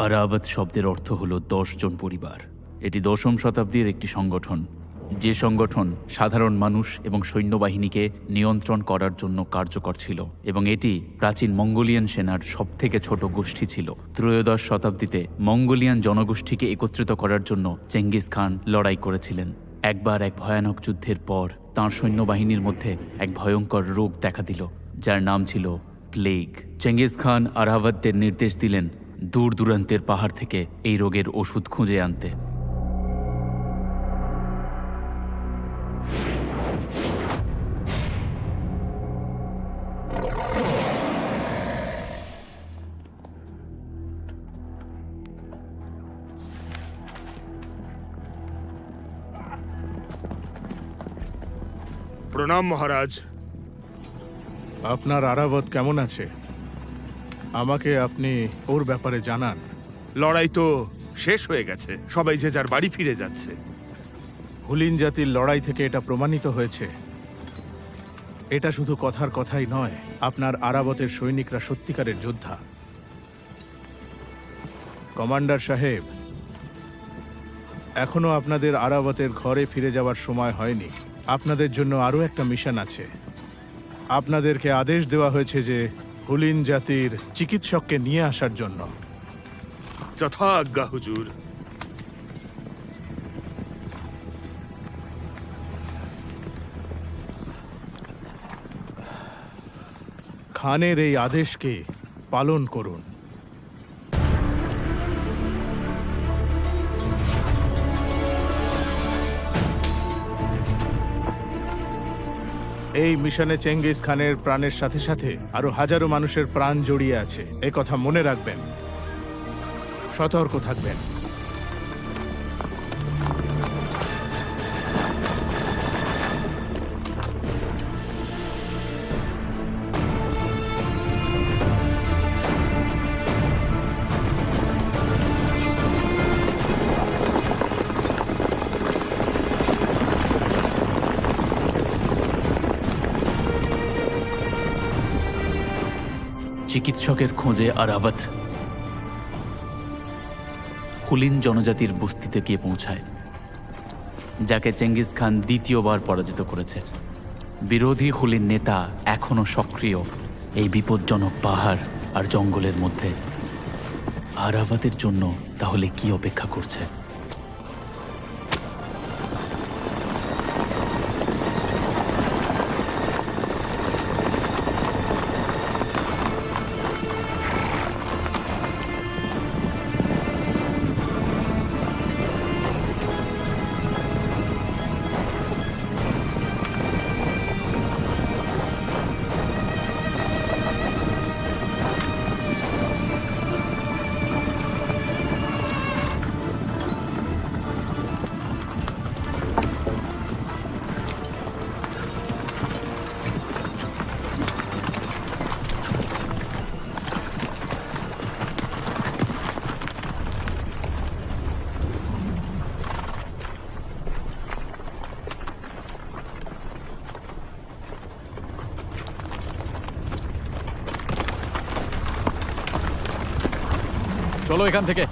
আরাওয়াত শব্দের অর্থ হল 10 জন পরিবার। এটি 10ম শতাব্দীর একটি সংগঠন, যে সংগঠন সাধারণ মানুষ এবং সৈন্যবাহিনীকে নিয়ন্ত্রণ করার জন্য কার্যকর ছিল, এবং এটি প্রাচীন মঙ্গোলিয়ান সেনার সবথেকে ছোট গোষ্ঠী ছিল। ত্রয়োদশ শতাব্দীতে মঙ্গোলিয়ান জনগোষ্ঠীকে একত্রিত করার জন্য চেঙ্গিস খান লড়াই করেছিলেন। একবার এক ভয়ানক যুদ্ধের পর তাঁর সৈন্যবাহিনীর মধ্যে এক ভয়ঙ্কর রোগ দেখা দিল, যার নাম ছিল প্লেগ। চেঙ্গিস খান আরাওয়াতদের নির্দেশ দিলেন দূর দূরান্তের পাহাড় থেকে এই রোগের ওষুধ খুঁজে আনতে। প্রণাম মহারাজ। আপনার আরাওয়াত কেমন আছে? আমাকে আপনি ওর ব্যাপারে জানান। লড়াই তো শেষ হয়ে গেছে, সবাই যে যার বাড়ি ফিরে যাচ্ছে। হুলিন জাতির লড়াই থেকে এটা প্রমাণিত হয়েছে। এটা শুধু কথার কথাই নয়, আপনার আরাওয়াতের সৈনিকরা সত্যিকারের যোদ্ধা। কমান্ডার সাহেব, এখনো আপনাদের আরাওয়াতের ঘরে ফিরে যাওয়ার সময় হয়নি। আপনাদের জন্য আরও একটা মিশন আছে। আপনাদেরকে আদেশ দেওয়া হয়েছে যে হুলিন জাতির চিকিৎসককে নিয়ে আসার জন্য। যথা আজ্ঞা হুজুর। খানের এই আদেশকে পালন করুন। এই মিশনে চেঙ্গিস খানের প্রাণের সাথে সাথে আরো হাজারো মানুষের প্রাণ জড়িয়ে আছে, এ কথা মনে রাখবেন। সতর্ক থাকবেন। চিকিৎসকের খোঁজে আরাওয়াত হুলিন জনজাতির বস্তিতে গিয়ে পৌঁছায়, যাকে চেঙ্গিস খান দ্বিতীয়বার পরাজিত করেছে। বিরোধী হুলিন নেতা এখনও সক্রিয় এই বিপজ্জনক পাহাড় আর জঙ্গলের মধ্যে। আরাওয়াতের জন্য তাহলে কি অপেক্ষা করছে? চলো এখান থেকে।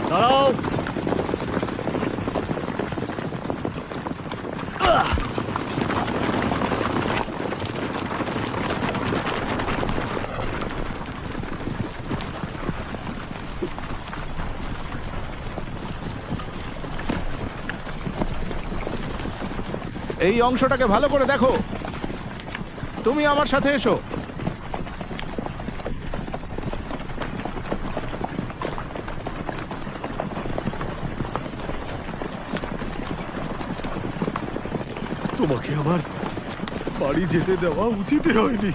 দাঁড়াও। এই অংশটাকে ভালো করে দেখো। তুমি আমার সাথে এসো। তোমাকে আমার বাড়ি যেতে দেওয়া উচিত হয়নি।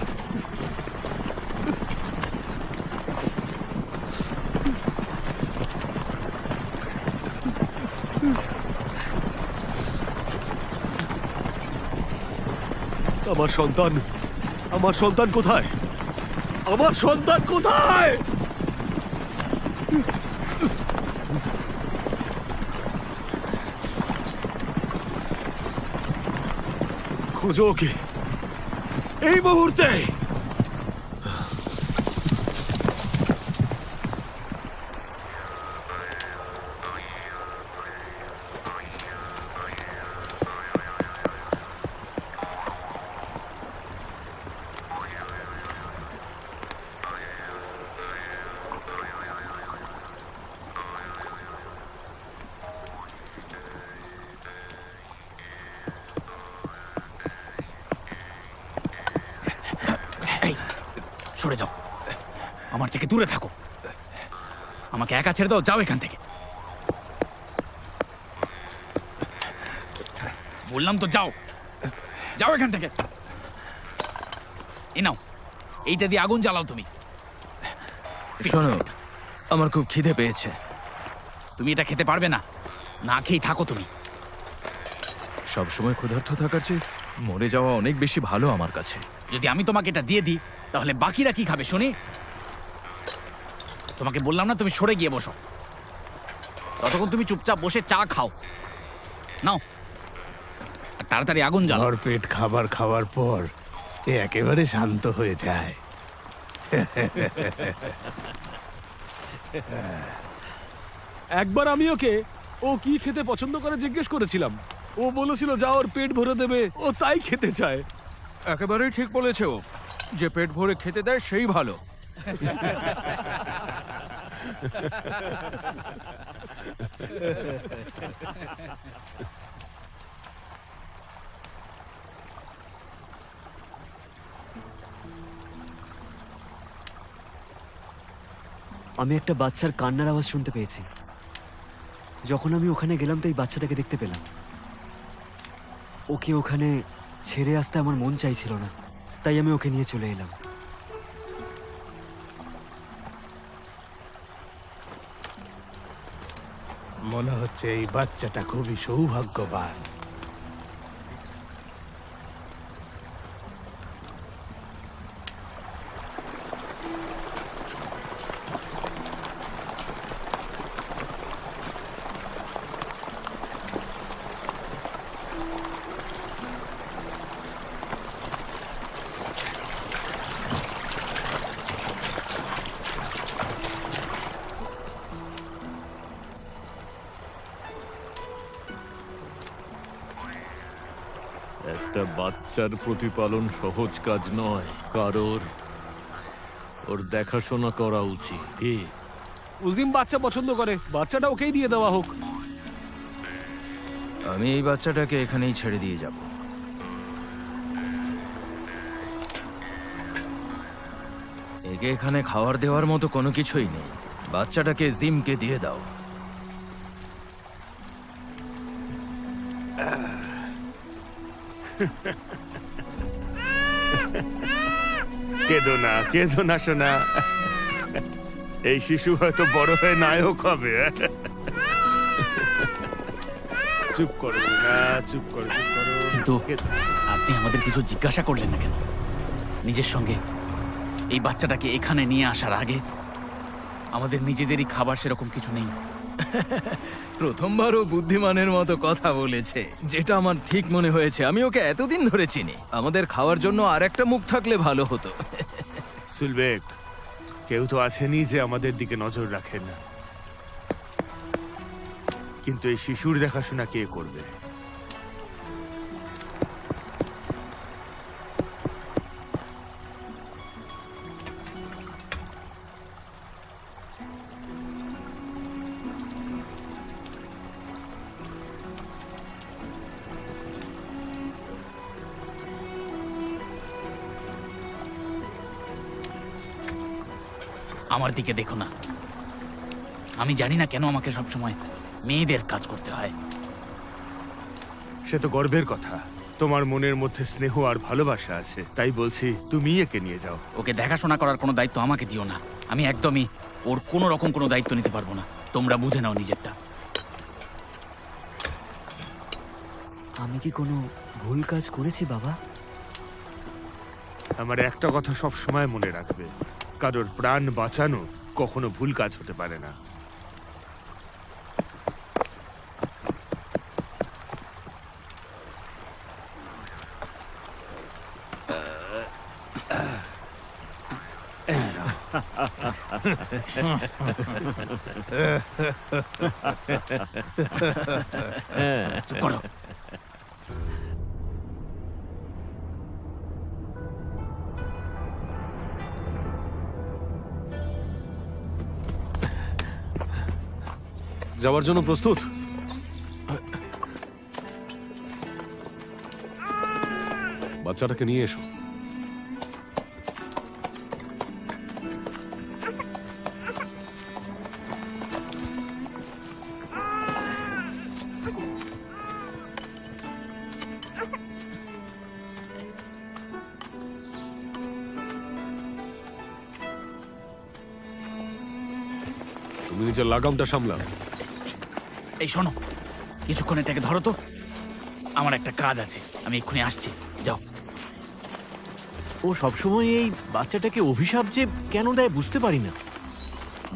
আমার সন্তান, আমার সন্তান কোথায়? আমার সন্তান কোথায়? খোঁজো ওকে এই মুহূর্তে। সরে যাও, আমার থেকে দূরে থাকো। আমাকে একা ছেড়ে দাও, যাও এখান থেকে। বললাম তো যাও, যাও এখান থেকে। এই নাও, এইটা দিয়ে আগুন জ্বালাও তুমি। শোনো, আমার খুব খিদে পেয়েছে। তুমি এটা খেতে পারবে না, না খেয়েই থাকো তুমি। সবসময় ক্ষুধার্ত থাকার চেয়ে মরে যাওয়া অনেক বেশি ভালো আমার কাছে। যদি আমি তোমাকে এটা দিয়ে দিই তাহলে বাকিরা কি খাবে শুনি? তোমাকে বললাম না তুমি সরে গিয়ে বসো, ততক্ষণ তুমি চুপচাপ বসে চা খাও। নাও, আর তাড়াতাড়ি আগুন জ্বালাও। ভরপেট খাবার খাওয়ার পর এ একেবারে শান্ত হয়ে যায়। একবার আমি ওকে ও কি খেতে পছন্দ করে জিজ্ঞেস করেছিলাম। ও বলেছিল যা ওর পেট ভরে দেবে, ও তাই খেতে চায়। একেবারেই ঠিক বলেছে ও, যে পেট ভরে খেতে দেয় সেই ভালো। আমি একটা বাচ্চার কান্নার আওয়াজ শুনতে পেয়েছি। যখন আমি ওখানে গেলাম তো এই বাচ্চাটাকে দেখতে পেলাম। ওকে ওখানে ছেড়ে আসতে আমার মন চাইছিল না, তাই আমি ওকে নিয়ে চলে এলাম। মনে হচ্ছে এই বাচ্চাটা খুবই সৌভাগ্যবান। একটা বাচ্চার প্রতিপালন সহজ কাজ নয়, কারোর ওর দেখাশোনা করা উচিত। কি উজিম বাচ্চা পছন্দ করে, বাচ্চাটা ওকেই দিয়ে দেওয়া হোক। আমি এই বাচ্চাটাকে এখানেই ছেড়ে দিয়ে যাব। একে এখানে খাবার দেওয়ার মতো কোনো কিছুই নেই। বাচ্চাটাকে জিমকে দিয়ে দাও। কেঁদো না শোনা। এই শিশু হয়তো বড় হয়ে নায়ক হবে। চুপ করো না, চুপ করো। কিন্তু আপনি আমাদের কিছু জিজ্ঞাসা করলেন না কেন? নিজের সঙ্গে এই বাচ্চাটাকে এখানে নিয়ে আসার আগে আমাদের নিজেদেরই খাবার সেরকম কিছু নেই। প্রথমবারও বুদ্ধিমানের মতো কথা বলেছে, যেটা আমার ঠিক মনে হয়েছে। আমি ওকে এতদিন ধরে চিনি। আমাদের খাওয়ার জন্য আর একটা মুখ থাকলে ভালো হতো। সুলবেক, কেউ তো আছেনই যে আমাদের দিকে নজর রাখেন না, কিন্তু এই শিশুর দেখাশোনা কে করবে? আমার দিকে দেখো না, আমি জানি না কেন আমাকে সবসময় মেয়েদের কাজ করতে হয়। সে তো গর্বের কথা, তোমার মনের মধ্যে স্নেহ আর ভালোবাসা আছে, তাই বলছি তুমি একে নিয়ে যাও। ওকে দেখাশোনা করার কোনো দায়িত্ব আমাকে দিও না। আমি একদমই ওর কোনো রকম কোনো দায়িত্ব নিতে পারবো না। তোমরা বুঝে নাও নিজেরটা। আমি কি কোনো ভুল কাজ করেছি বাবা? আমার একটা কথা সব সময় মনে রাখবে, কারোর প্রাণ বাঁচানো কখনো ভুল কাজ হতে পারে না। চুপ করো। যাওয়ার জন্য প্রস্তুত? বাচ্চাটাকে নিয়ে এসো। তুমি নিজের লাগামটা সামলাও। এই শোনো, কিছুক্ষণ এটাকে ধরো তো, আমার একটা কাজ আছে, আমি এক্ষুনি আসছি। যাও। ও সবসময় এই বাচ্চাটাকে অভিশাপ যে কেন দেয় বুঝতে পারি না।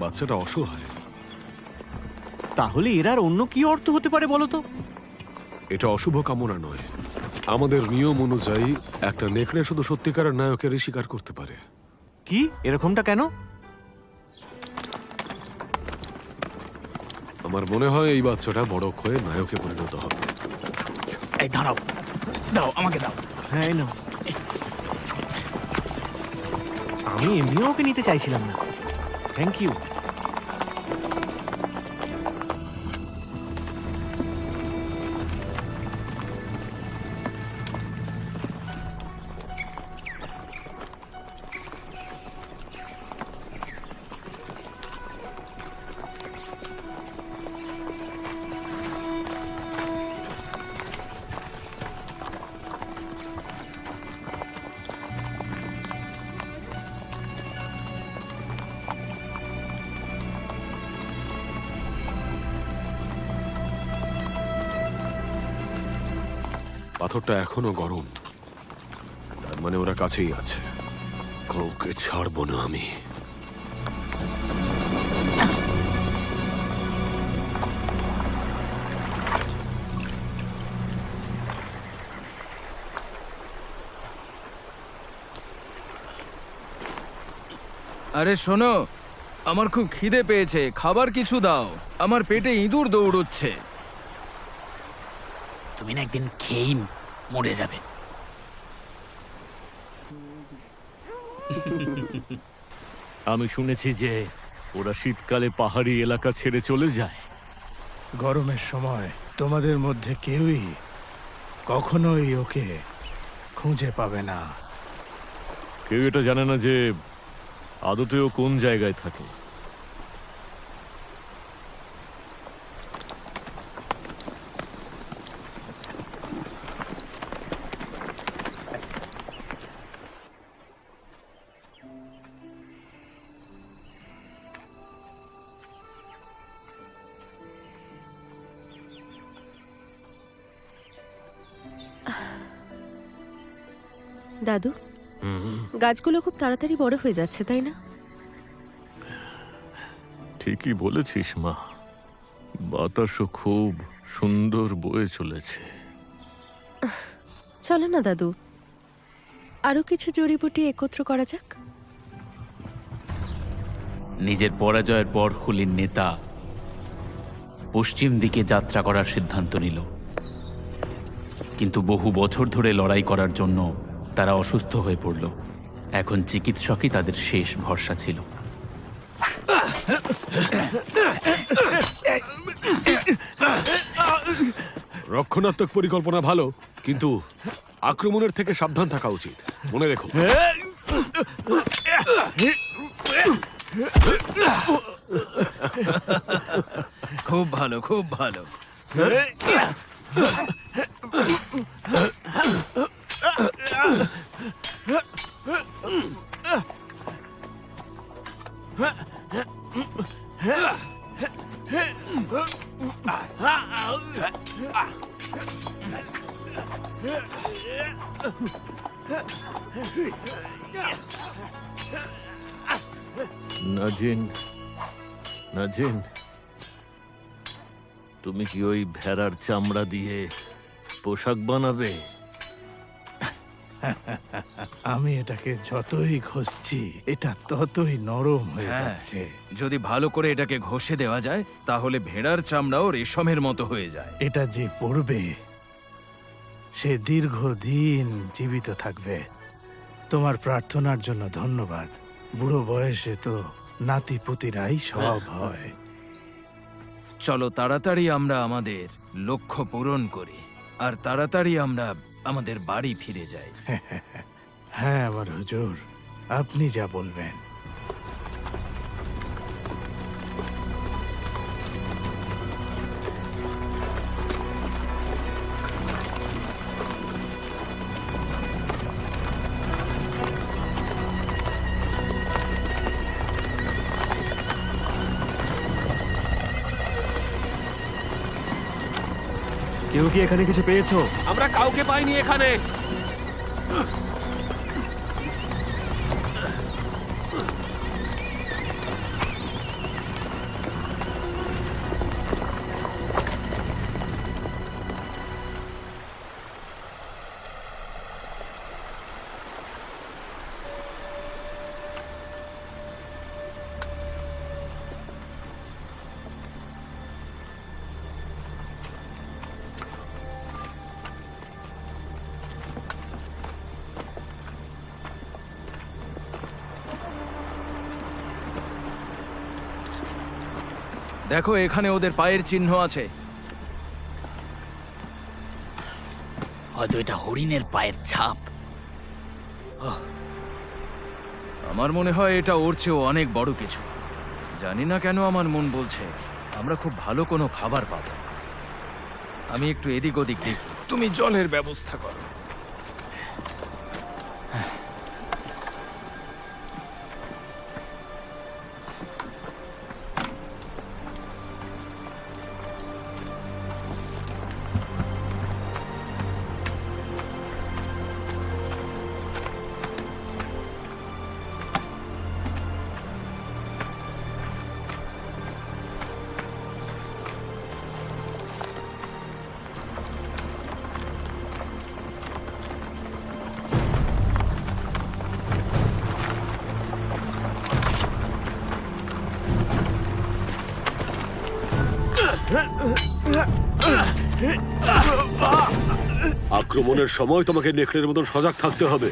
বাচ্চাটা অসহায়। তাহলে এর আর অন্য কি অর্থ হতে পারে বলো তো? এটা অশুভ কামনা নয়। আমাদের নিয়ম অনুযায়ী একটা নেকড়ে শুধু সত্যিকারের নায়কেরই স্বীকার করতে পারে। কি এরকমটা কেন? আমার মনে হয় এই বাচ্চাটা বড় হয়ে নায়কে পরিণত হবে। এই দাঁড়াও, দাও আমাকে দাও। হ্যাঁ না, আমি এমনিও ওকে নিতে চাইছিলাম না। Thank you. পাথরটা এখনো গরম, তার মানে ওরা কাছেই আছে। কাউকে ছাড়বো না আমি। আরে শোনো, আমার খুব খিদে পেয়েছে, খাবার কিছু দাও। আমার পেটে ইঁদুর দৌড়চ্ছে। তুমি না একদিন খেয়েই মরে যাবে। আমি শুনেছি যে ওরা শীতকালে পাহাড়ি এলাকা ছেড়ে চলে যায়। গরমের সময় তোমাদের মধ্যে কেউই কখনোই ওকে খুঁজে পাবে না। কেউ এটা জানে না যে আদতেও কোন জায়গায় থাকে। দাদু, গাছগুলো খুব তাড়াতাড়ি বড় হয়ে যাচ্ছে, তাই না? ঠিকই বলেছিস মা, বাতাসও খুব সুন্দর বয়ে চলেছে। চলো না দাদু, আরো কিছু জড়িবুটি একত্র করা যাক। নিজের পরাজয়ের পর হুলিন নেতা পশ্চিম দিকে যাত্রা করার সিদ্ধান্ত নিল, কিন্তু বহু বছর ধরে লড়াই করার জন্য তারা অসুস্থ হয়ে পড়ল। এখন চিকিৎসকই তাদের শেষ ভরসা ছিল। রক্ষণাত্মক পরিকল্পনা ভালো, কিন্তু আক্রমণের থেকে সাবধান থাকা উচিত। মনে রেখো। খুব ভালো, খুব ভালো। নাজিন, নাজিন, তুমি কি ওই ভেড়ার চামড়া দিয়ে পোশাক বানাবে? আমি এটাকে যতই ঘষছি এটা ততই নরম হয়ে হ্যাঁ, যাচ্ছে। যদি ভালো করে এটাকে ঘষে দেওয়া যায় তাহলে ভেড়ার চামড়াও রেশমের মতো হয়ে যায়। এটা যে পড়বে সে দীর্ঘদিন জীবিত থাকবে। তোমার প্রার্থনার জন্য ধন্যবাদ। বুড়ো বয়সে তো নাতিপুতিরাই সব হয়। চলো তাড়াতাড়ি আমরা আমাদের লক্ষ্য পূরণ করি আর তাড়াতাড়ি আমরা আমাদের বাড়ি ফিরে যাই। হ্যাঁ আমার হুজুর, আপনি যা বলবেন। কেউ কি এখানে কিছু পেয়েছো? আমরা কাউকে পাইনি এখানে। দেখো এখানে ওদের পায়ের চিহ্ন আছে। হয়তো এটা হরিণের পায়ের ছাপ। আমার মনে হয় এটা ওর চেয়েও অনেক বড় কিছু। জানি না কেন আমার মন বলছে আমরা খুব ভালো কোনো খাবার পাবো। আমি একটু এদিক ওদিক দেখি, তুমি জলের ব্যবস্থা করো। আক্রমণের সময় তোমাকে নেকড়ের মতন সজাগ থাকতে হবে।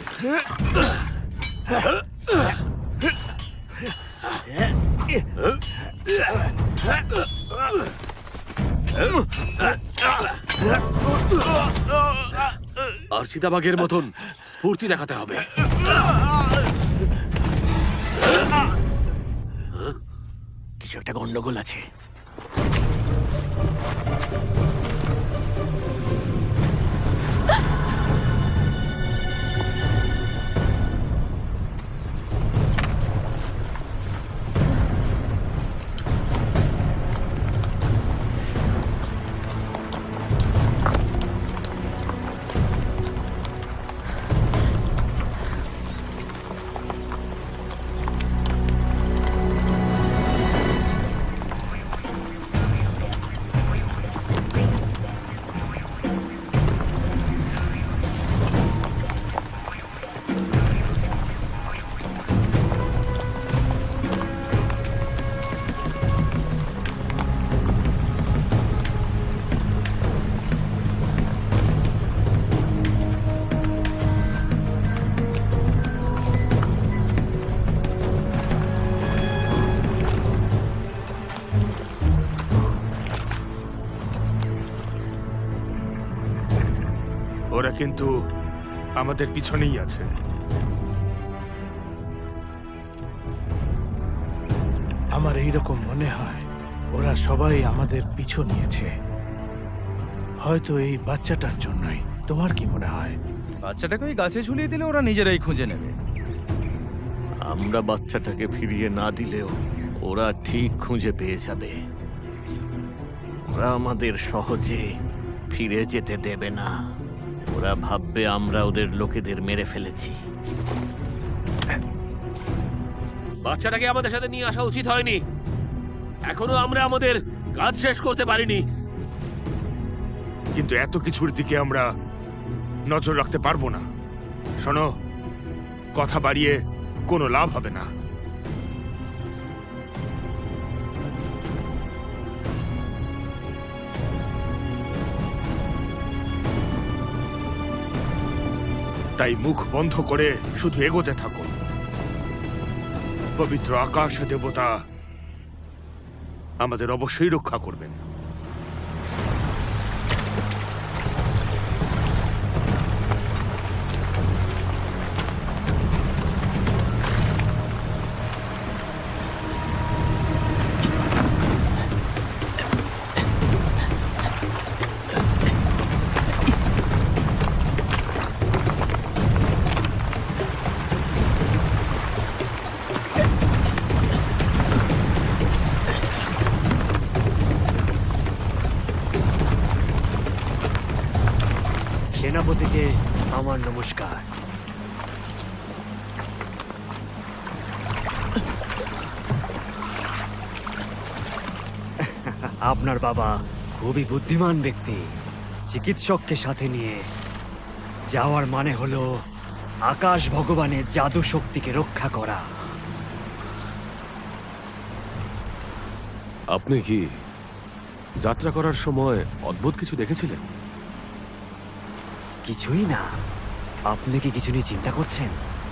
আর চিতাবাঘের মতন স্ফূর্তি দেখাতে হবে। কিছু একটা গন্ডগোল আছে। ওরা কিন্তু আমাদের পিছনেই আছে। আমার এইরকম মনে হয় ওরা সবাই আমাদের পিছু নিয়েছে, হয়তো এই বাচ্চাটার জন্যই। তোমার কি মনে হয়? বাচ্চাটাকে ওই গাছে ঝুলিয়ে দিলে ওরা নিজেরাই খুঁজে নেবে। আমরা বাচ্চাটাকে ফিরিয়ে না দিলেও ওরা ঠিক খুঁজে পেয়ে যাবে। ওরা আমাদের সহজে ফিরে যেতে দেবে না। ওরা ভাববে আমরা ওদের লোকেদের মেরে ফেলেছি। বাচ্চাটাকে আমাদের সাথে নিয়ে আসা উচিত হয়নি। এখনো আমরা আমাদের কাজ শেষ করতে পারিনি। কিন্তু এত কিছুর দিকে আমরা নজর রাখতে পারবো না। শোনো, কথা বাড়িয়ে কোনো লাভ হবে না। তাই মুখ বন্ধ করে শুধু এগোতে থাকো। পবিত্র আকাশ দেবতা আমাদের অবশ্যই রক্ষা করবেন। সেনাপতিকে আমার নমস্কার। আপনার বাবা খুবই বুদ্ধিমান ব্যক্তি। চিকিৎসককে সাথে নিয়ে যাওয়ার মানে হলো আকাশ ভগবানের জাদু শক্তিকে রক্ষা করা। আপনি কি যাত্রা করার সময় অদ্ভুত কিছু দেখেছিলেন? কিছুই না। আপনি কি কিছু নিয়ে চিন্তা করছেন?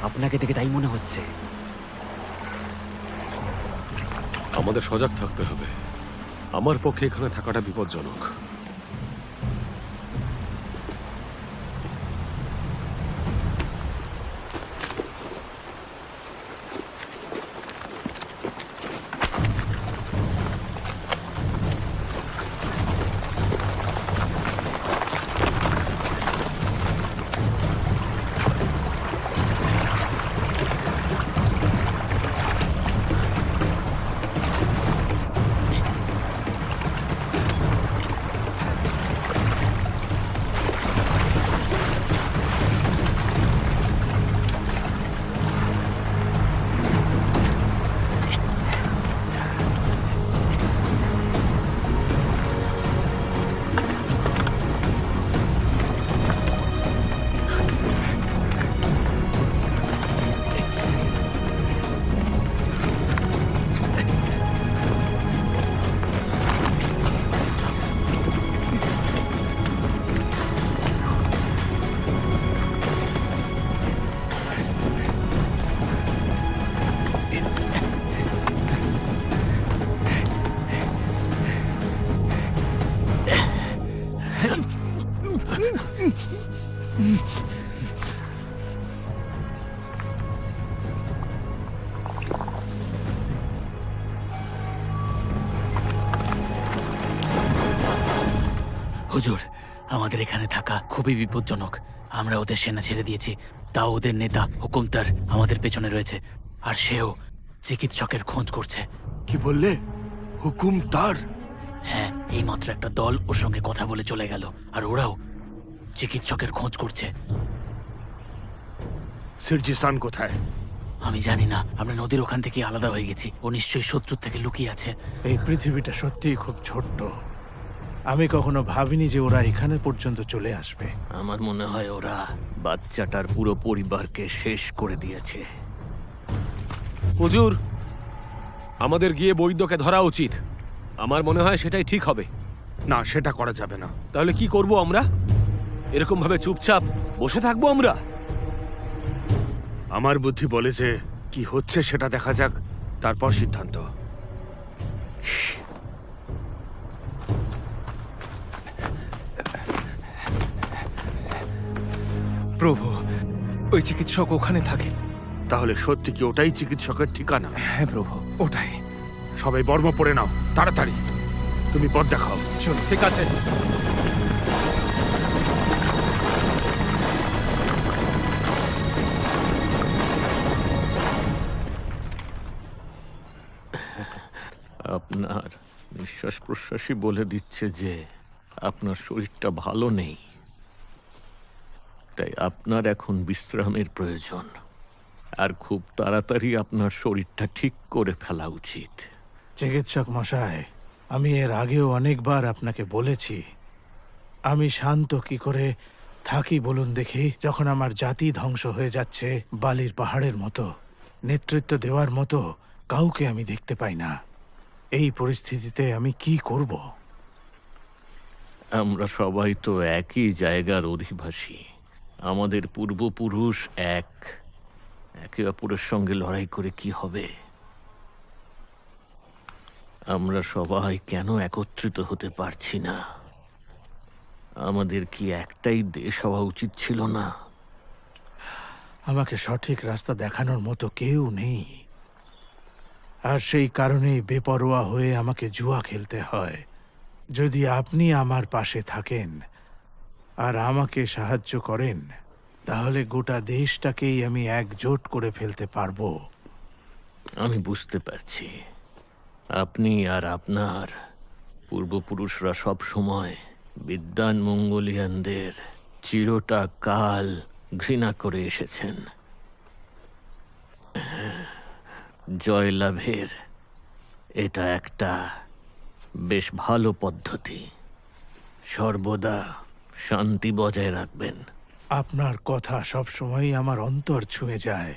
আপনাকে দেখে তাই মনে হচ্ছে। আমাদের সজাগ থাকতে হবে। আমার পক্ষে এখানে থাকাটা বিপজ্জনক। হুজুর, আমাদের এখানে থাকা খুবই বিপজ্জনক। আমরা ওদের সেনা ছেড়ে দিয়েছি, তাও ওদের নেতা হুকুমদার আমাদের পেছনে রয়েছে, আর সেও চিকিৎসকের খোঁজ করছে। কি বললে? হুকুম তার? হ্যাঁ, এইমাত্র একটা দল ওর সঙ্গে কথা বলে চলে গেল, আর ওরাও চিকিৎসকের খোঁজ করছে। সিরজিসান কোথায়? আমি জানি না। আমরা নদীর ওখান থেকে আলাদা হয়ে গেছি। ও নিশ্চয়ই শত্রুর থেকে লুকিয়ে আছে। এই পৃথিবীটা সত্যিই খুব ছোট্ট। আমি কখনো ভাবিনি যে ওরা এখানে পর্যন্ত চলে আসবে। আমার মনে হয় ওরা বাচ্চাটার পুরো পরিবারকে শেষ করে দিয়েছে। হুজুর, আমাদের গিয়ে বৈদ্যকে ধরা উচিত। আমার মনে হয় সেটাই ঠিক হবে। না, সেটা করা যাবে না। তাহলে কি করব আমরা? এরকম ভাবে চুপচাপ বসে থাকবো আমরা? আমার বুদ্ধি বলে যে কি হচ্ছে সেটা দেখা যাক, তারপর সিদ্ধান্ত। প্রভু, ওই চিকিৎসক ওখানে থাকেন। তাহলে সত্যি কি ওটাই চিকিৎসকের ঠিকানা? হ্যাঁ প্রভু, ওটাই। সবাই বর্ম পরে নাও, তাড়াতাড়ি। তুমি পথ দেখাও। চলো, ঠিক আছে। আপনার নিঃশ্বাস প্রশ্বাসই বলে দিচ্ছে যে আপনার শরীরটা ভালো নেই, তাই আপনার এখন বিশ্রামের প্রয়োজন। আর খুব তাড়াতাড়ি আপনার শরীরটা ঠিক করে ফেলা উচিত। চিকিৎসক মশাই, আমি এর আগেও অনেকবার আপনাকে বলেছি, আমি শান্ত কি করে থাকি বলুন দেখি, যখন আমার জাতি ধ্বংস হয়ে যাচ্ছে বালির পাহাড়ের মতো। নেতৃত্ব দেওয়ার মতো কাউকে আমি দেখতে পাই না। এই পরিস্থিতিতে আমি কি করব? আমরা সবাই তো একই জায়গার অধিবাসী। আমাদের পূর্বপুরুষ একে অপরের সঙ্গে লড়াই করে কি হবে? আমরা সবাই কেন একত্রিত হতে পারছি না? আমাদের কি একটাই দেশ হওয়া উচিত ছিল না? আমাকে সঠিক রাস্তা দেখানোর মতো কেউ নেই, আর সেই কারণেই বেপরোয়া হয়ে আমাকে জুয়া খেলতে হয়। যদি আপনি আমার পাশে থাকেন আর আমাকে সাহায্য করেন, তাহলে গোটা দেশটাকেই আমি একজোট করে ফেলতে পারবো। আমি বুঝতে পারছি, আপনি আর আপনার পূর্বপুরুষরা সব সময় বিদ্বান মঙ্গোলিয়ানদের চিরটা কাল ঘৃণা করে এসেছেন। জয়লাভের এটা একটা বেশ ভালো পদ্ধতি। সর্বদা শান্তি বজায় রাখবেন। আপনার কথা সবসময়ই আমার অন্তর ছুঁয়ে যায়।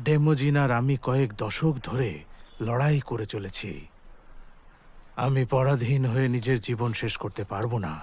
ডেমোজিন আর আমি কয়েক দশক ধরে লড়াই করে চলেছি। আমি পরাধীন হয়ে নিজের জীবন শেষ করতে পারবো না।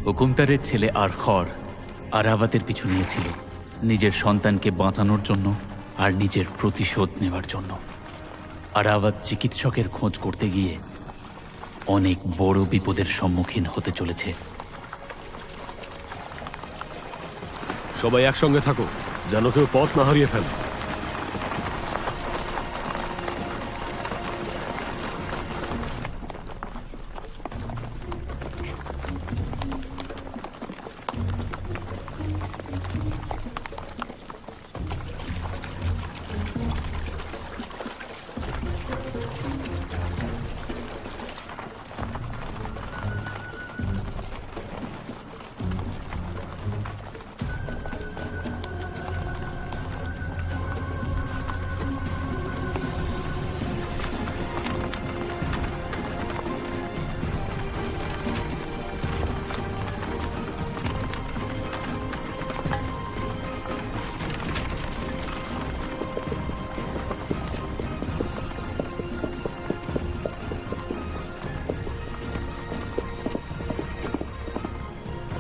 হুকুমতারের ছেলে আরখর আরাভাতের পিছু নিয়েছিল নিজের সন্তানকে বাঁচানোর জন্য আর নিজের প্রতিশোধ নেওয়ার জন্য। আরাভাত চিকিৎসকের খোঁজ করতে গিয়ে অনেক বড় বিপদের সম্মুখীন হতে চলেছে। সবাই একসঙ্গে থাকো, যেন কেউ পথ না হারিয়ে ফেলে।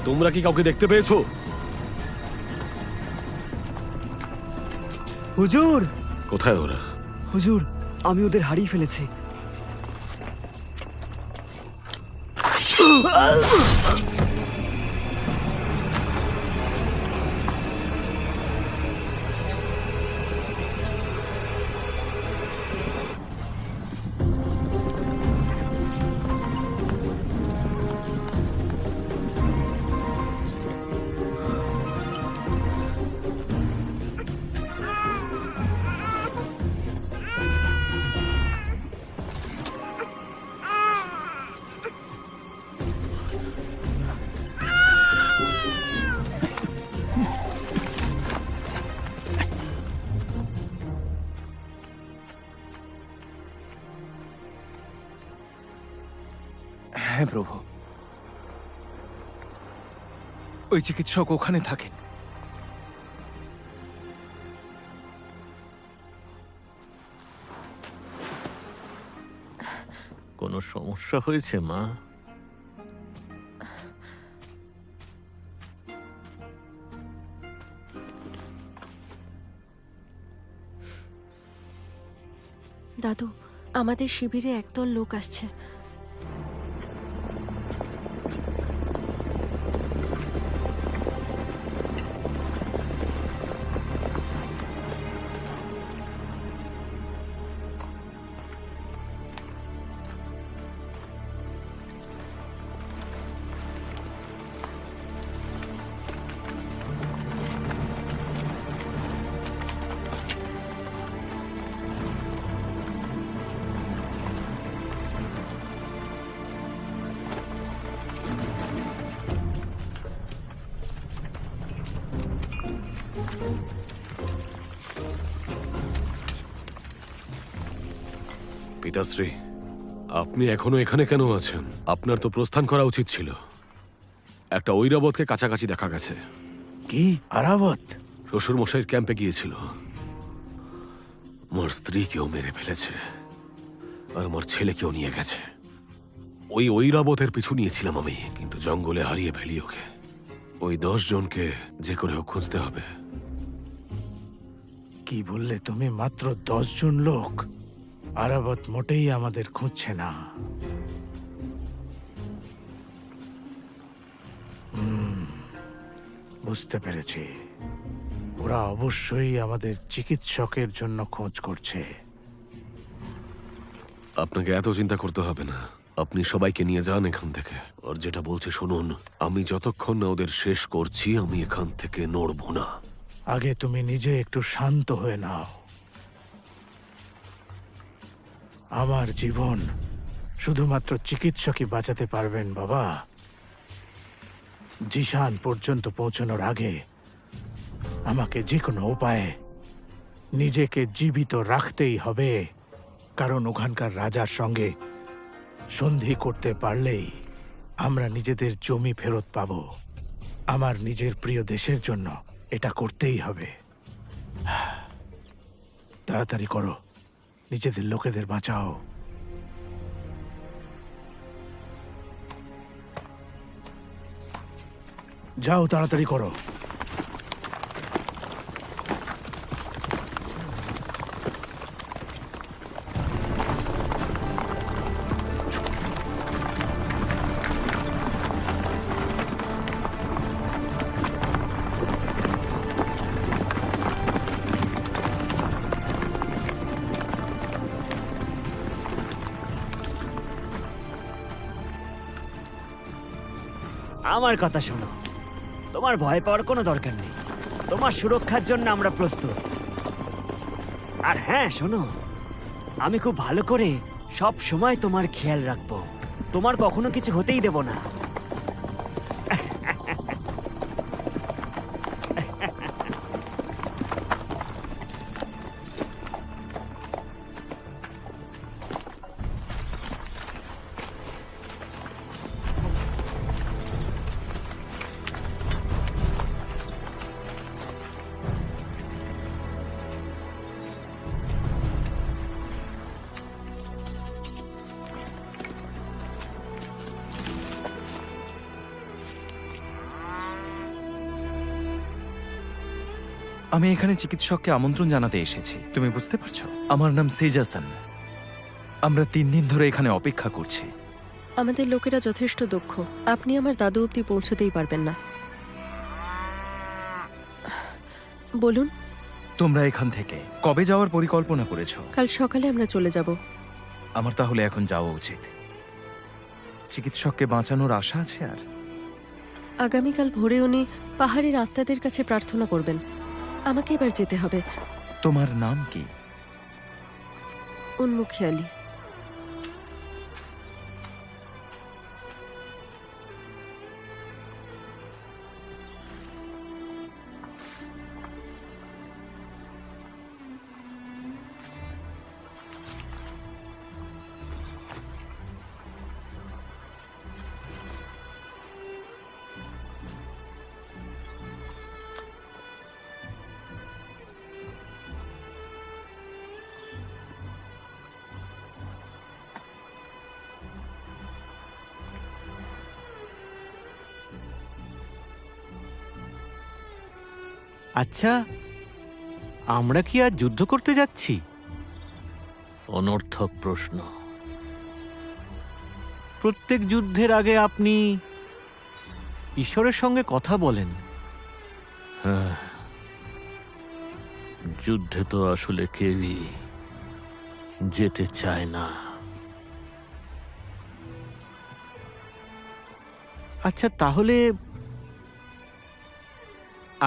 তোমরা কি কাউকে দেখতে পেয়েছো? হুজুর, কোথায় ওরা? হুজুর, আমি ওদের হারিয়ে ফেলেছি। হ্যাঁ প্রভু, ওই চিকিৎসক ওখানে থাকেন। কোনো সমস্যা হয়েছে মা? দাদু, আমাদের শিবিরে একদল লোক আসছে। পিতাশ্রী, আপনি এখনো এখানে কেন আছেন? আপনার তো প্রস্থান করা উচিত ছিল। একটা ঐরাবতকে কাছাকাছি দেখা গেছে। কি আরাবত? শ্বশুর মশাইয়ের ক্যাম্পে গিয়েছিল। আমার স্ত্রীকেও মেরে ফেলেছে আর আমার ছেলেকেও নিয়ে গেছে। ওই ঐরাবতের পিছু নিয়েছিলাম আমি, কিন্তু জঙ্গলে হারিয়ে ফেলি ওকে। ওই 10 জনকে যে করে হোক খুঁজতে হবে। কি বললে তুমি? মাত্র 10 জন লোক? আরাবত মোটেই আমাদের খুঁজছে না। বুঝতে পেরেছি, ওরা অবশ্যই আমাদের চিকিৎসকের জন্য খোঁজ করছে। আপনাকে এত চিন্তা করতে হবে না, আপনি সবাইকে নিয়ে যান এখান থেকে। আর যেটা বলছি শুনুন, আমি যতক্ষণ না ওদের শেষ করছি আমি এখান থেকে নড়ব না। আগে তুমি নিজে একটু শান্ত হয়ে নাও। আমার জীবন শুধুমাত্র চিকিৎসকই বাঁচাতে পারবেন বাবা। জিশান পর্যন্ত পৌঁছানোর আগে আমাকে যে কোনো উপায়ে নিজেকে জীবিত রাখতেই হবে, কারণ ওখানকার রাজার সঙ্গে সন্ধি করতে পারলেই আমরা নিজেদের জমি ফেরত পাব। আমার নিজের প্রিয় দেশের জন্য এটা করতেই হবে। তাড়াতাড়ি করো, নিজেদের লোকেদের বাঁচাও। যাও, তাড়াতাড়ি করো। আমার কথা শোনো, তোমার ভয় পাওয়ার কোনো দরকার নেই। তোমার সুরক্ষার জন্য আমরা প্রস্তুত। আর হ্যাঁ শোনো, আমি খুব ভালো করে সব সময় তোমার খেয়াল রাখবো। তোমার কখনো কিছু হতেই দেব না। আমি এখানে চিকিৎসককে আমন্ত্রণ জানাতে এসেছি, তুমি বুঝতে পারছো? আমার নাম সেজাসন। আমরা 3 দিন ধরে এখানে অপেক্ষা করছি। আমাদের লোকেরা যথেষ্ট দক্ষ। আপনি আমার দাদু অব্দি পৌঁছতেই পারবেন না। বলুন, তোমরা এখান থেকে কবে যাওয়ার পরিকল্পনা করেছো? কাল সকালে আমরা চলে যাব। আমার তাহলে এখন যাওয়া উচিত। চিকিৎসককে বাঁচানোর আশা আছে আর? আগামীকাল ভোরে উনি পাহাড়ের আত্মাদের কাছে প্রার্থনা করবেন। আমাকে এবার যেতে হবে। তোমার নাম কি? উন্মুখী আলী। আচ্ছা, আমরা কি আজ যুদ্ধ করতে যাচ্ছি? অনর্থক প্রশ্ন। প্রত্যেক যুদ্ধের আগে আপনি ঈশ্বরের সঙ্গে কথা বলেন। হ্যাঁ, যুদ্ধে তো আসলে কেউই যেতে চায় না। আচ্ছা, তাহলে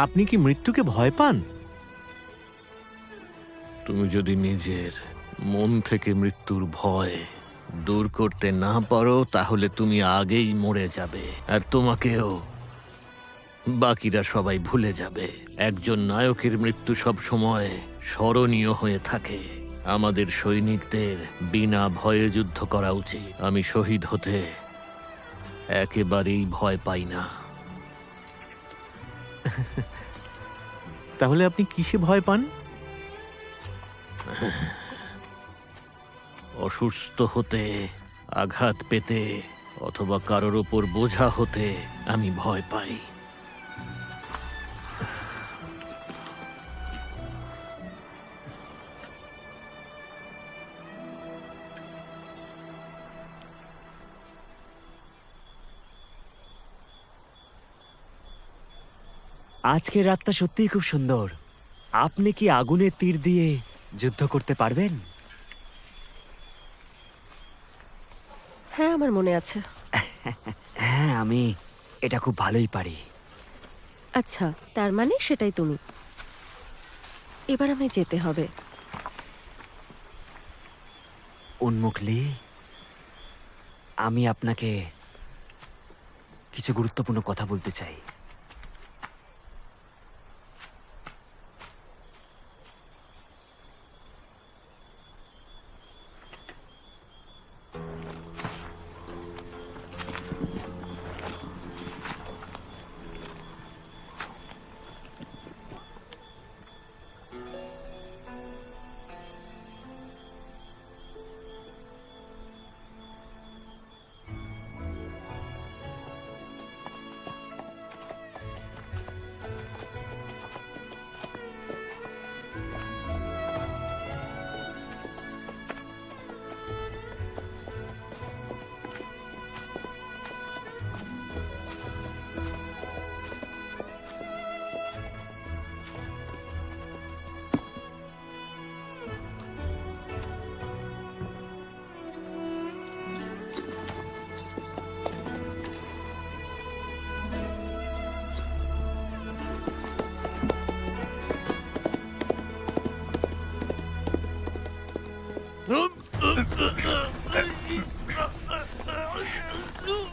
আপনি কি মৃত্যুকে ভয় পান? তুমি যদি নিজের মন থেকে মৃত্যুর ভয় দূর করতে না পারো, তাহলে তুমি আগেই মরে যাবে, আর তোমাকেও বাকিরা সবাই ভুলে যাবে। একজন নায়কের মৃত্যু সব সময় স্মরণীয় হয়ে থাকে, আমাদের সৈনিকদের বিনা ভয়ে যুদ্ধ করা উচিত। আমি শহীদ হতে একেবারেই ভয় পাই না। তাহলে আপনি কিসে ভয় পান? অসুস্থ হতে, আঘাত পেতে অথবা কারোর ওপর বোঝা হতে আমি ভয় পাই। আজকের রাতটা সত্যিই খুব সুন্দর। আপনি কি আগুনের তীর দিয়ে যুদ্ধ করতে পারবেন? হ্যাঁ, আমার মনে আছে। হ্যাঁ, আমি এটা খুব ভালোই পারি। আচ্ছা, তার মানে সেটাই তুমি। এবার আমায় যেতে হবে। উন্মুখলি, আমি আপনাকে কিছু গুরুত্বপূর্ণ কথা বলতে চাই।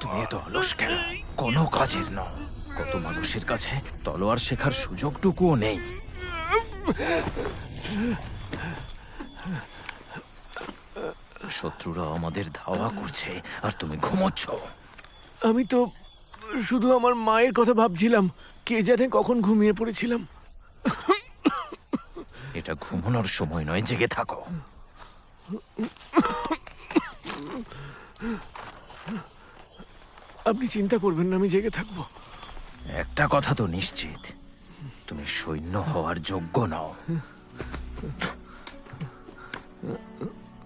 তুমি এত অলস কেন? কোনো কাজের নও। কত মানুষের কাছে তলোয়ার শেখার সুযোগটুকুও নেই। শত্রুরা আমাদের ধাওয়া করছে আর তুমি ঘুমোচ্ছ। আমি তো শুধু আমার মায়ের কথা ভাবছিলাম। কে জানে কখন ঘুমিয়ে পড়েছিলাম। এটা ঘুমানোর সময় নয়, জেগে থাকো। আপনি চিন্তা করবেন না, আমি জেগে থাকবো। একটা কথা তো নিশ্চিত, তুমি সৈন্য হওয়ার যোগ্য নও।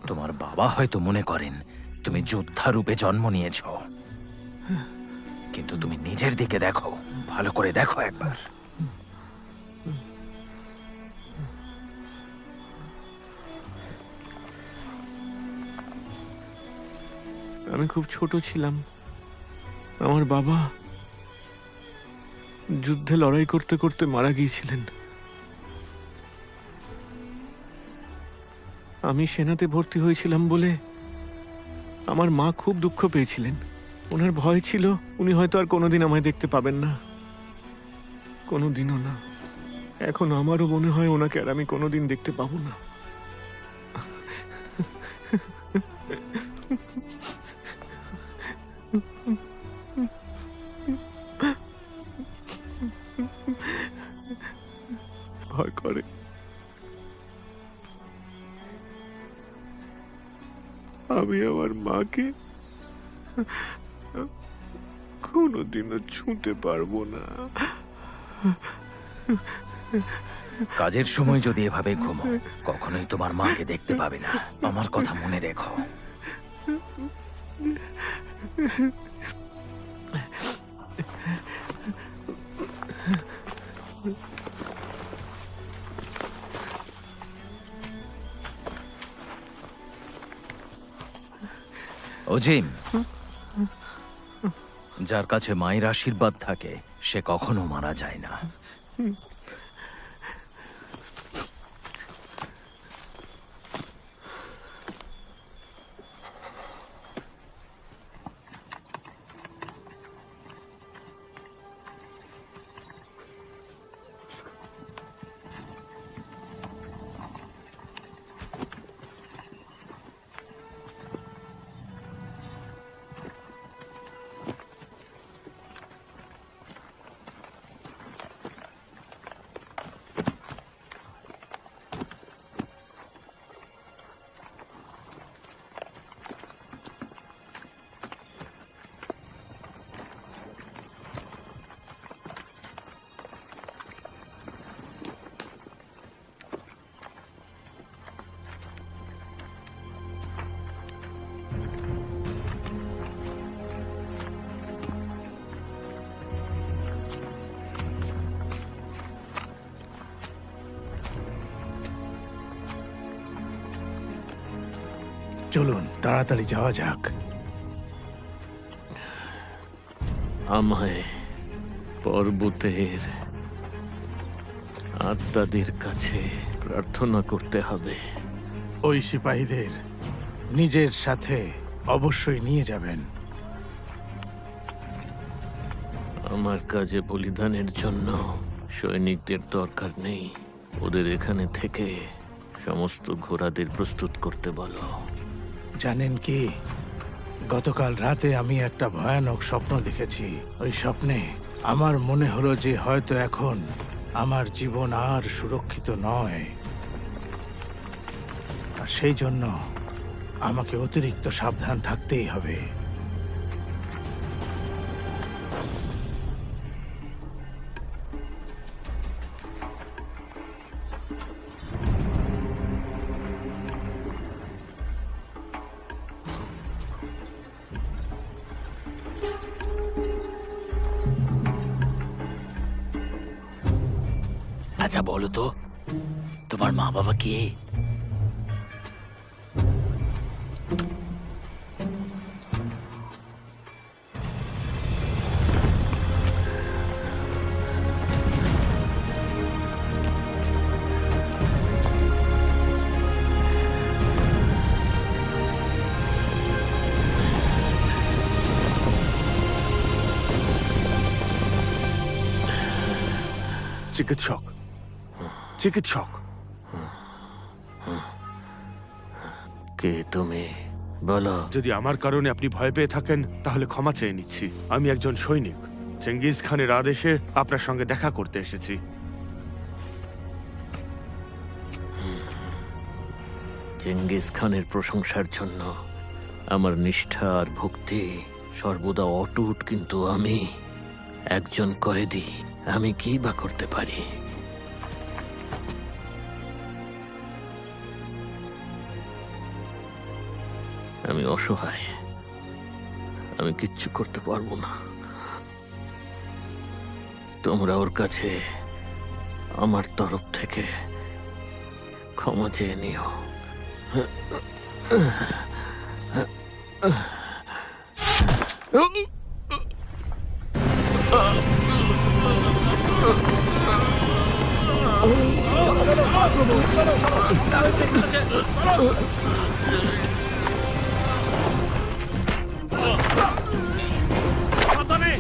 তোমার বাবা হয়তো মনে করেন তুমি যোদ্ধা রূপে জন্ম নিয়েছ, কিন্তু তুমি নিজের দিকে দেখো, ভালো করে দেখো একবার। আমি খুব ছোট ছিলাম। আমার বাবা যুদ্ধে লড়াই করতে করতে মারা গিয়েছিলেন। আমি সেনাতে ভর্তি হয়েছিলাম বলে আমার মা খুব দুঃখ পেয়েছিলেন। ওনার ভয় ছিল উনি হয়তো আর কোনোদিন আমায় দেখতে পাবেন না, কোনোদিনও না। এখন আমারও মনে হয় ওনাকে আর আমি কোনোদিন দেখতে পাবো না। ভয় করে। আমি আমার মাকে কোনোদিনও ছুঁতে পারবো না। কাজের সময় যদি এভাবে ঘুমো, কখনোই তোমার মাকে দেখতে পাবে না। আমার কথা মনে রেখো। অজিম, যার কাছে মায়ের আশীর্বাদ থাকে সে কখনো মারা যায় না। চলুন তাড়াতাড়ি যাওয়া যাক। আমায় পর্বতের আত্মাদের কাছে প্রার্থনা করতে হবে। ওই সিপাহীদের নিজের সাথে অবশ্যই নিয়ে যাবেন। আমার কাজে বলিদানের জন্য সৈনিকদের দরকার নেই। ওদের এখানে থেকে সমস্ত ঘোড়াদের প্রস্তুত করতে বলো। জানেন কি, গতকাল রাতে আমি একটা ভয়ানক স্বপ্ন দেখেছি। ওই স্বপ্নে আমার মনে হলো যে হয়তো এখন আমার জীবন আর সুরক্ষিত নয়, আর সেই জন্য আমাকে অতিরিক্ত সাবধান থাকতেই হবে। আচ্ছা বলো তো, তোমার মা বাবা কে? চিকিৎসক, চিকিৎসক। কে তুমি বলো? যদি আমার কারণে আপনি ভয় পেয়ে থাকেন তাহলে ক্ষমা চেয়ে নিচ্ছি। আমি একজন সৈনিক, চেঙ্গিজ খানের আদেশে আপনার সঙ্গে দেখা করতে এসেছি। চেঙ্গিস খানের প্রশংসার জন্য আমার নিষ্ঠা আর ভক্তি সর্বদা অটুট, কিন্তু আমি একজন কয়েদি। আমি কি বা করতে পারি? আমি অসহায়, আমি কিচ্ছু করতে পারবো না। তোমরা ওর কাছে আমার তরফ থেকে ক্ষমা চেয়ে নিও। সাবধানে!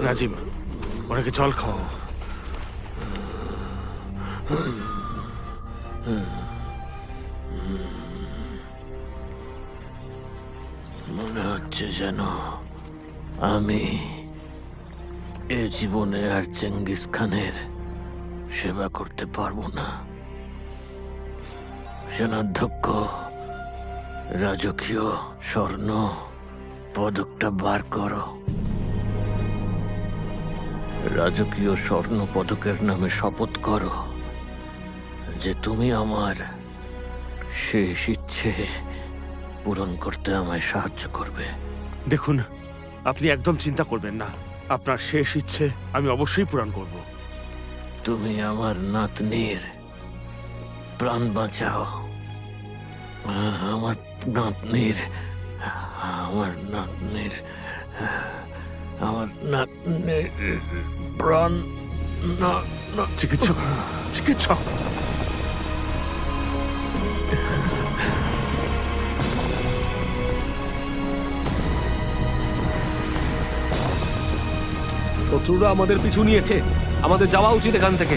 নাজিম, ওনাকে জল খাও। মনে হচ্ছে যেন আমি এ জীবনে আর চেঙ্গিস খানের সেবা করতে পারবো না। সেনাধ্যক্ষ, রাজকীয় স্বর্ণ পদকটা বার করো। রাজকীয় স্বর্ণ পদকের নামে শপথ করো যে তুমি আমার শেষ ইচ্ছে পূরণ করতে আমায় সাহায্য করবে। দেখুন, আপনি একদম চিন্তা করবেন না। আপনার শেষ ইচ্ছে আমি অবশ্যই পূরণ করব। তুমি আমার নাতনির প্রাণ বাঁচাও। আমার নাতনির প্রাণ চিকিৎসক, চিকিৎসক। শত্রুরা আমাদের পিছু নিয়েছে, আমাদের যাওয়া উচিত এখান থেকে।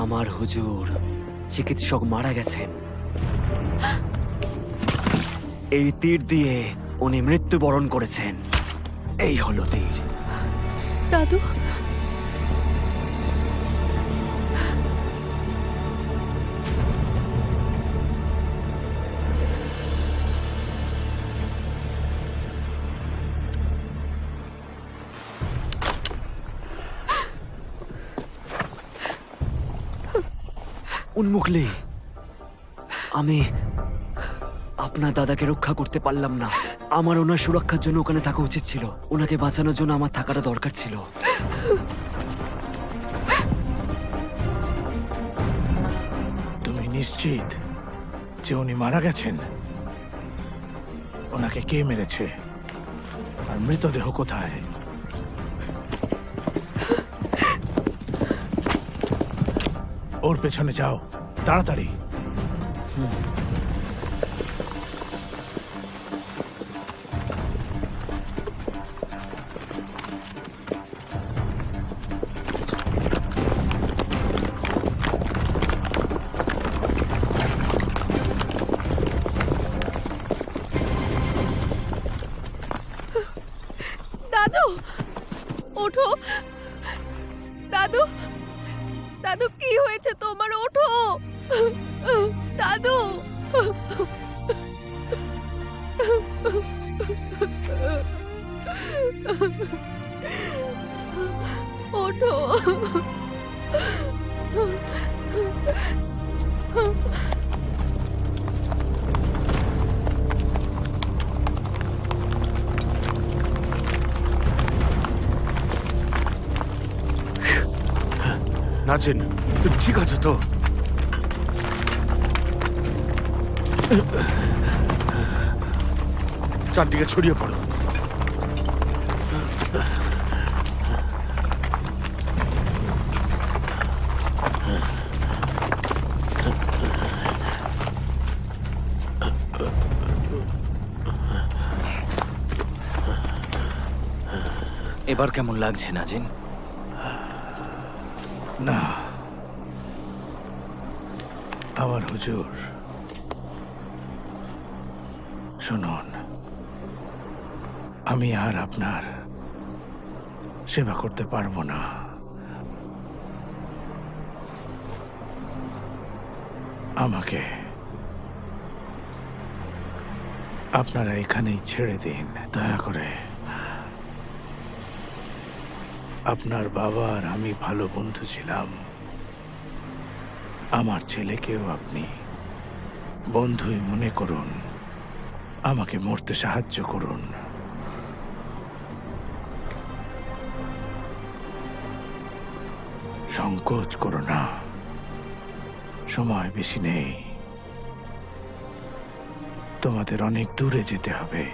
আমার হুজুর চিকিৎসক মারা গেছেন। এই তীর দিয়ে উনি মৃত্যুবরণ করেছেন। এই হলো তীর। দাদু, উন্মুকলি, আমি আপনার দাদাকে রক্ষা করতে পারলাম না। আমার ওনার সুরক্ষার জন্য ওখানে থাকা উচিত ছিল। ওনাকে বাঁচানোর জন্য আমার থাকাটা দরকার ছিল। তুমি নিশ্চিত যে উনি মারা গেছেন? ওনাকে কে মেরেছে আর মৃতদেহ কোথায়? ওর পেছনে যাও তাড়াতাড়ি। দাদু ওঠো। দাদু, দাদু কি হয়েছে তোমার? ওঠো দাদু। ওঠো। নাচেন, তুমি ঠিক আছো তো? চারদিকে ছড়িয়ে পড়ো। এবার কেমন লাগছে নাজিন? না, আমার হুজুর, শুনুন, আমি আর আপনার সেবা করতে পারবো না। আমাকে আপনারা এখানেই ছেড়ে দিন দয়া করে। আপনার বাবা আর আমি ভালো বন্ধু ছিলাম। আমার ছেলেকেও আপনি বন্ধুই মনে করুন। আমাকে মরতে সাহায্য করুন। সংকোচ করো না, সময় বেশি নেই। তোমাদের অনেক দূরে যেতে হবে।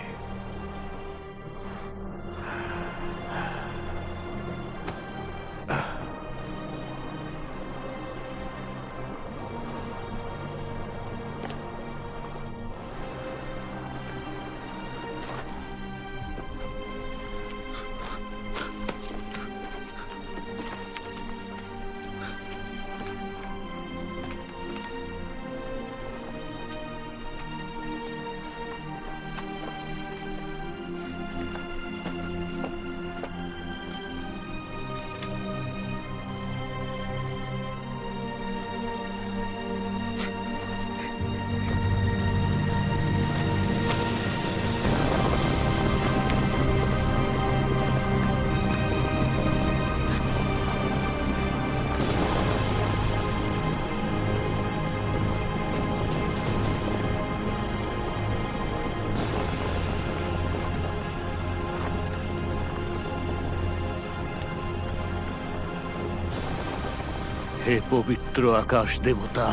হে পবিত্র আকাশ দেবতা,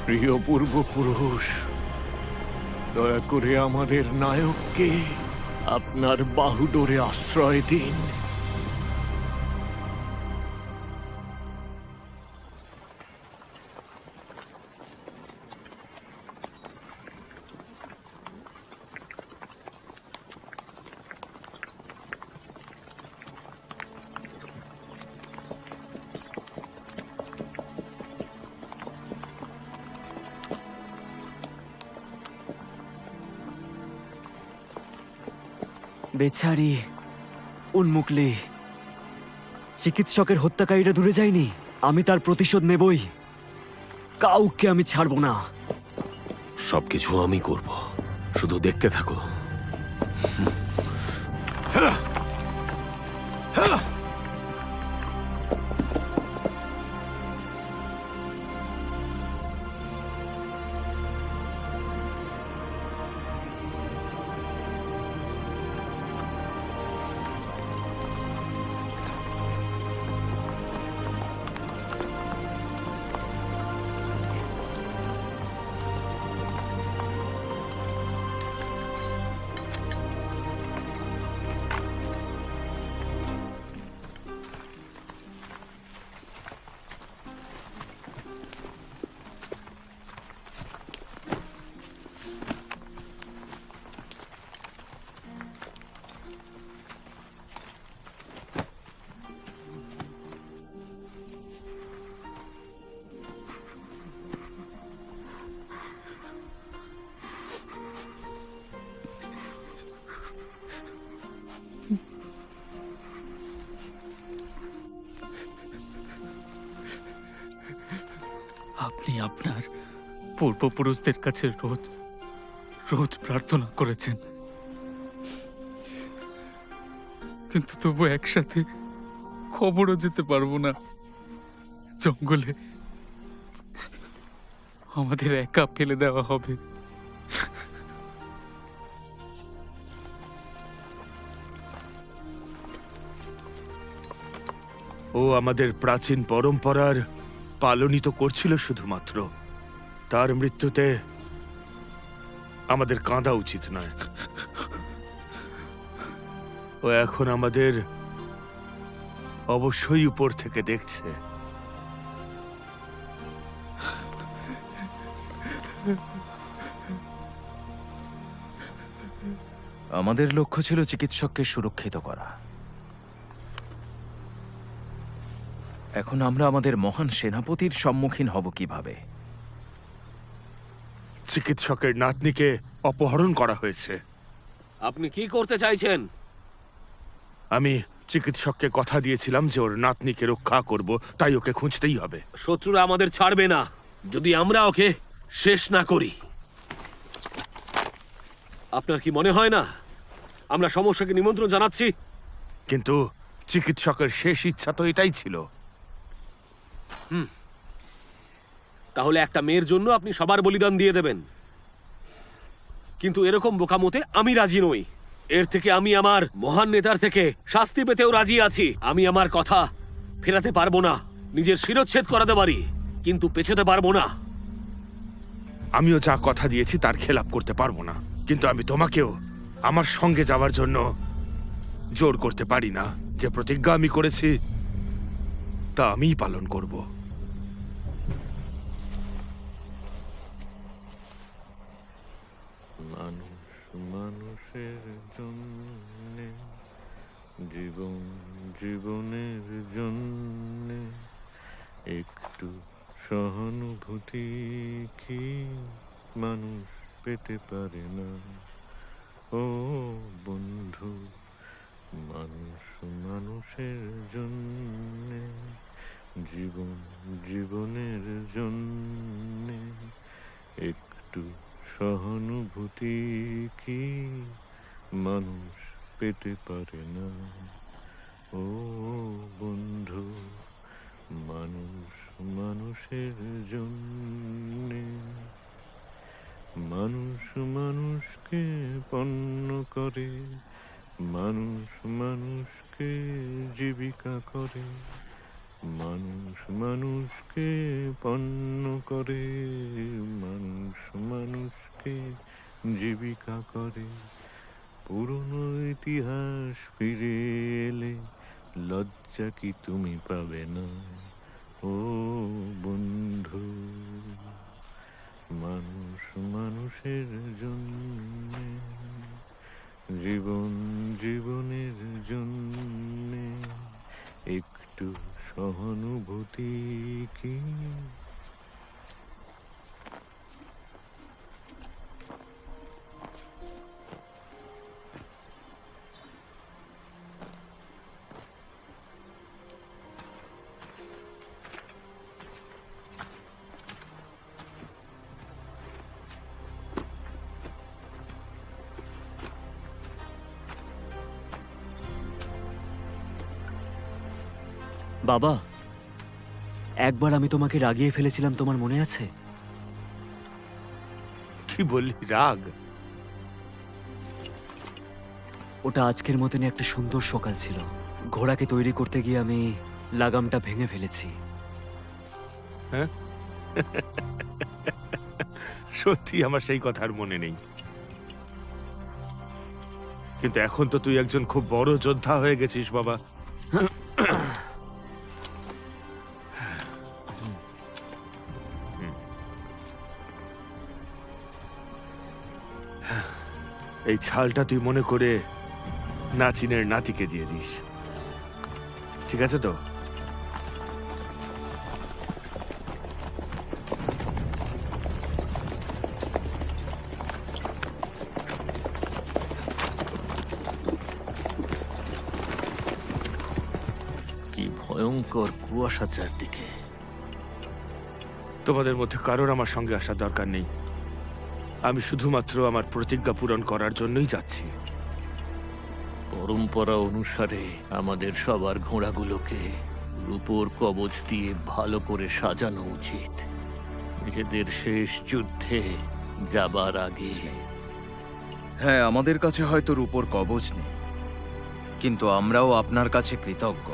প্রিয় পূর্বপুরুষ, দয়া করে আমাদের নায়ককে আপনার বাহুডোরে আশ্রয় দিন। বেচারি উন্মুকলি, চিকিৎসকের হত্যাকারীরা দূরে যায়নি। আমি তার প্রতিশোধ নেবই, কাউকে আমি ছাড়বো না। সবকিছু আমি করব, শুধু দেখতে থাকো। আপনি আপনার পূর্বপুরুষদের কাছে রোজ রোজ প্রার্থনা করেছেন, কিন্তু তবু একসাথে খবরও যেতে পারবো না। জঙ্গলে আমাদের একা ফেলে দেওয়া হবে। ও আমাদের প্রাচীন পরম্পরার পালনই তো করছিল শুধুমাত্র। তার মৃত্যুতে আমাদের কাঁদা উচিত নয়। ও এখন আমাদের অবশ্যই উপর থেকে দেখছে। আমাদের লক্ষ্য ছিল চিকিৎসককে সুরক্ষিত করা। এখন আমরা আমাদের মহান সেনাপতির সম্মুখীন হব কিভাবে? চিকিৎসকের নাতনিকে অপহরণ করা হয়েছে। আপনি কি করতে চাইছেন? আমি চিকিৎসককে কথা দিয়েছিলাম যে ওর নাতনিকে রক্ষা করব, তাই ওকে খুঁজতেই হবে। শত্রুরা আমাদের ছাড়বে না যদি আমরা ওকে শেষ না করি। আপনার কি মনে হয় না আমরা সমস্যাকে নিমন্ত্রণ জানাচ্ছি? কিন্তু চিকিৎসকের শেষ ইচ্ছা তো এটাই ছিল। তাহলে একটা মেয়ের জন্য আপনি সবার বলিদান দিয়ে দেবেন, কিন্তু এরকম বোকামোতে আমি রাজি নই। এর থেকে আমি আমার মহান নেতার থেকে শাস্তি পেতেও রাজি আছি। আমি আমার কথা ফেরাতে পারবো না, নিজের শিরচ্ছেদ করাতে পারি, কিন্তু পেছাতে পারবো না। আমিও যা কথা দিয়েছি তার খেলাপ করতে পারবো না, কিন্তু আমি তোমাকেও আমার সঙ্গে যাওয়ার জন্য জোর করতে পারি না। যে প্রতিজ্ঞা আমি করেছি তা আমিই পালন করব। মানুষ মানুষের জন্য, জীবন জীবনের জন্য, একটু সহানুভূতি কি মানুষ পেতে পারে না? ও বন্ধু, মানুষ মানুষের জন্য, জীবন জীবনের জন্য, একটু সহানুভূতি কি মানুষ পেতে পারে না? ও বন্ধু, মানুষ মানুষের জন্য, মানুষ মানুষকে পণ্য করে, মানুষ মানুষকে জীবিকা করে, মানুষ মানুষকে পণ্য করে, মানুষ মানুষকে জীবিকা করে। পুরনো ইতিহাস ফিরে এলে লজ্জা কি তুমি পাবে না? ও বন্ধু, মানুষ মানুষের জন্য, জীবন জীবনের জন্য, একটু সহানুভূতি কি? বাবা, একবার আমি তোমাকে রাগিয়ে ফেলেছিলাম, তোমার মনে আছে? কি বললি, রাগ? ওটা আজকের মতনই একটা সুন্দর সকাল ছিল। ঘোড়াকে তৈরি করতে গিয়ে আমি লাগামটা ভেঙে ফেলেছি। সত্যি আমার সেই কথার মনে নেই, কিন্তু এখন তো তুই একজন খুব বড় যোদ্ধা হয়ে গেছিস বাবা। এই ছালটা তুই মনে করে নাচিনের নাতিকে দিয়ে দিস, ঠিক আছে তো? কি ভয়ঙ্কর কুয়াশা চারদিকে। তোমাদের মধ্যে কারোর আমার সঙ্গে আসার দরকার নেই। আমি শুধুমাত্র আমার প্রতিজ্ঞা পূরণ করার জন্যই যাচ্ছি। পরম্পরা অনুসারে আমাদের সবার ঘোড়াগুলোকে রূপোর কবচ দিয়ে ভালো করে সাজানো উচিত, নিজেদের শেষ যুদ্ধে যাবার আগে। হ্যাঁ, আমাদের কাছে হয়তো রূপোর কবচ নেই, কিন্তু আমরাও আপনার কাছে কৃতজ্ঞ।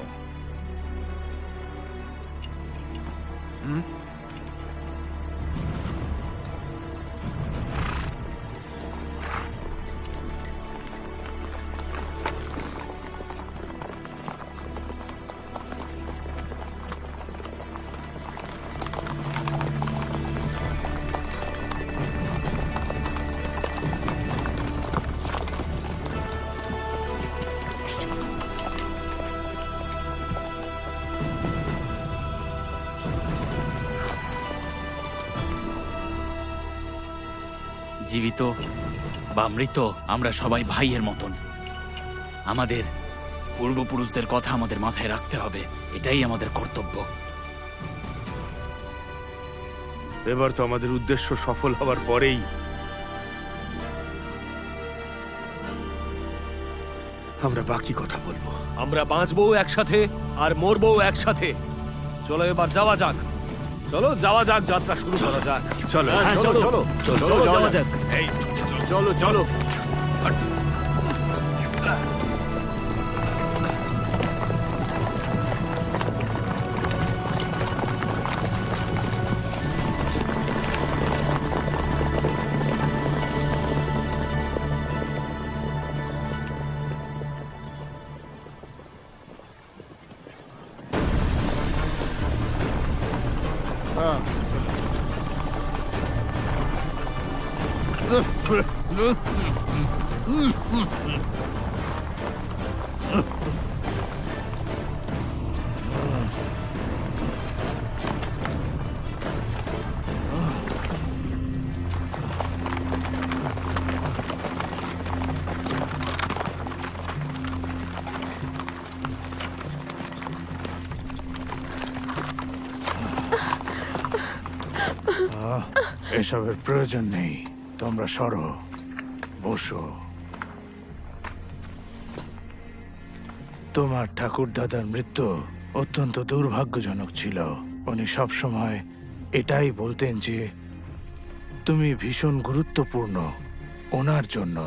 জীবিত বা মৃত, আমরা সবাই ভাইয়ের মতন। আমাদের পূর্বপুরুষদের কথা আমাদের মাথায় রাখতে হবে, এটাই আমাদের কর্তব্য। এবার তো আমাদের উদ্দেশ্য সফল হওয়ার পরেই আমরা বাকি কথা বলবো। আমরা বাঁচবো একসাথে আর মরবো একসাথে। চলো এবার যাওয়া যাক, চলো যাওয়া যাক, যাত্রা শুরু করা যাক। চলো হ্যাঁ, চলো চলো চলো যাওয়া যাক। এই চলো চলো। এসবের প্রয়োজন নেই, তোমরা সরো, বসো। তোমার ঠাকুর দাদার মৃত্যু অত্যন্ত দুর্ভাগ্যজনক ছিল। উনি সবসময় এটাই বলতেন যে তুমি ভীষণ গুরুত্বপূর্ণ ওনার জন্য।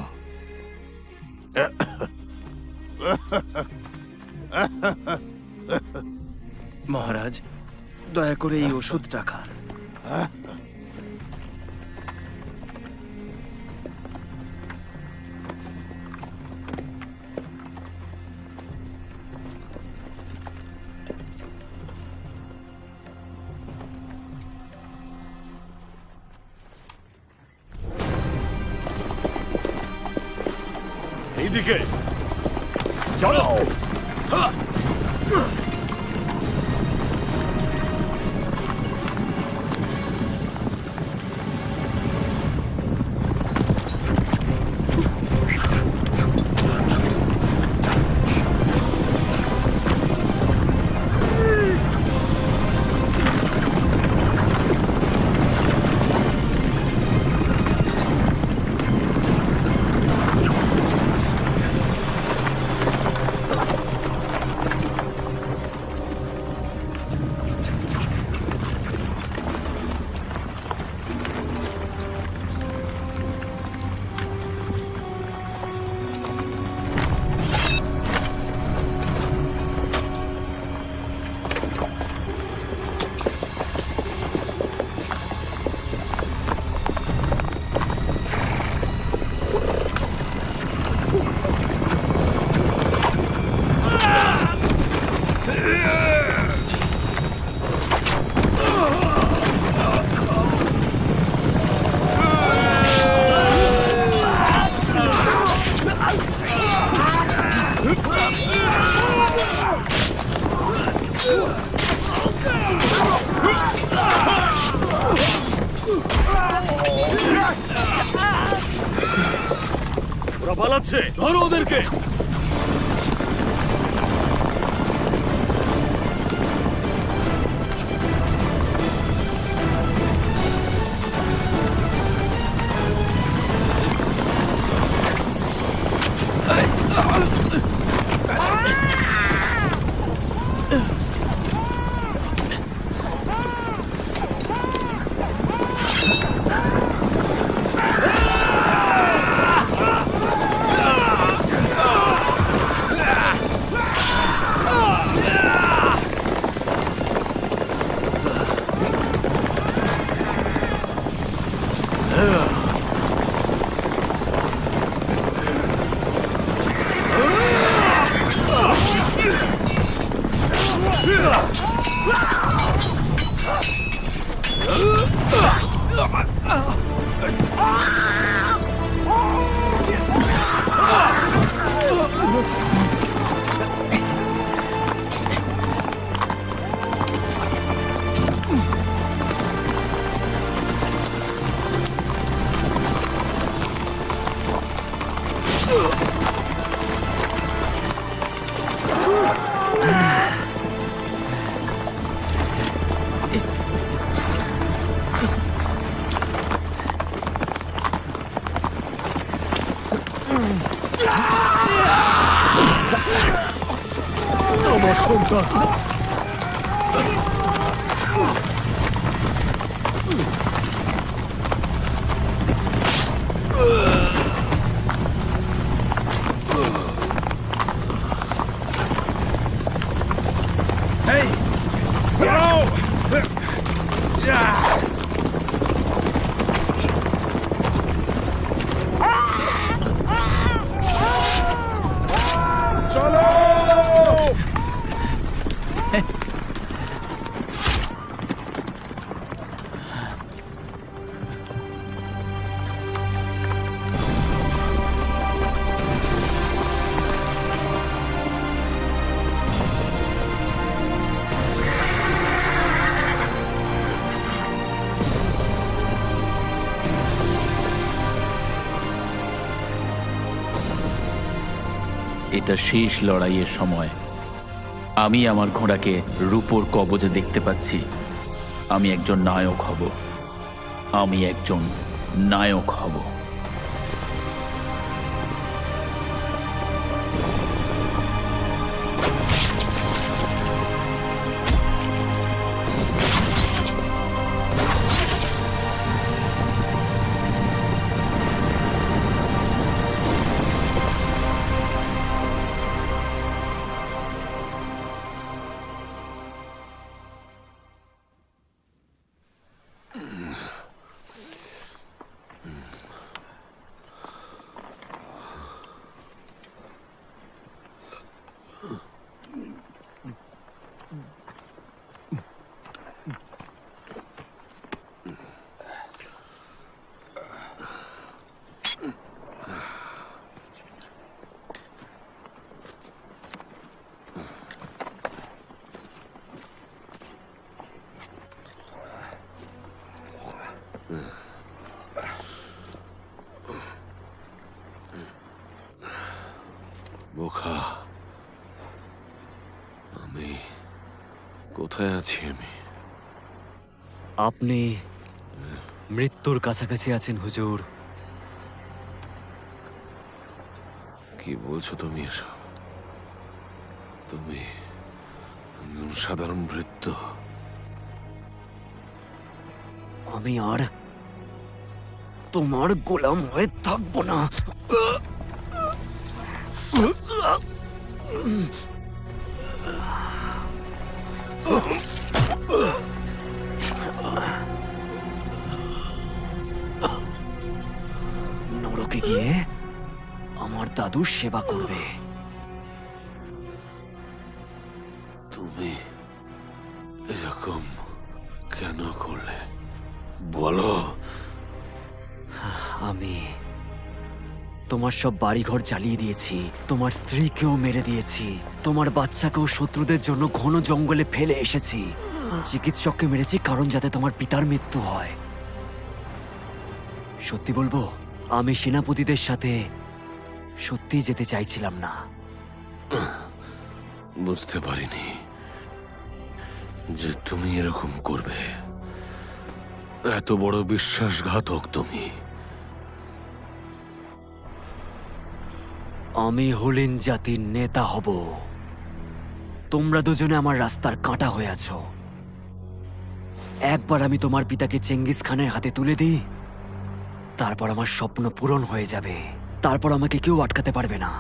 মহারাজ, দয়া করে এই ওষুধটা খান। এইদিকে চলো। পালাচ্ছে, ধরো ওদেরকে। আমার সন্তান, এই দাঁড়াও! চলো! এটা শেষ লড়াইয়ের সময়। আমি আমার ঘোড়াকে রূপোর কবজে দেখতে পাচ্ছি। আমি একজন নায়ক হব। আমি একজন নায়ক হব। মুখা, আমি কোথায় আছি? আমি আপনি মৃত্যুর কাছাকাছি আছেন হুজুর। কি বলছো তুমি এসব? তুমি একজন সাধারণ ভৃত্য। আমি আর তোমার গোলাম হয়ে থাকবো না। নরকে গিয়ে আমার দাদুর সেবা করবে। তুমি এরকম কেন করলে বলো? আমি তোমার সব বাড়িঘর জ্বালিয়ে দিয়েছি, তোমার স্ত্রীকেও মেরে দিয়েছি, তোমার বাচ্চাকেও শত্রুদের জন্য ঘন জঙ্গলে ফেলে এসেছি। চিকিৎসককে মেরেছি কারণ যাতে তোমার পিতার মৃত্যু হয়। সত্যি বলবো, আমি সেনাপতিদের সাথে সত্যি যেতে চাইছিলাম না। বুঝতে পারিনি যে তুমি এরকম করবে। এত বড় বিশ্বাসঘাতক তুমি। আমি হলিন জাতির নেতা হব। তোমরা দুজনে আমার রাস্তার কাঁটা হয়ে আছো। একবার আমি তোমার পিতাকে চেঙ্গিস খানের হাতে তুলে দিই, তারপর আমার স্বপ্ন পূরণ হয়ে যাবে। তারপর আমাকে কেউ আটকাতে পারবে না।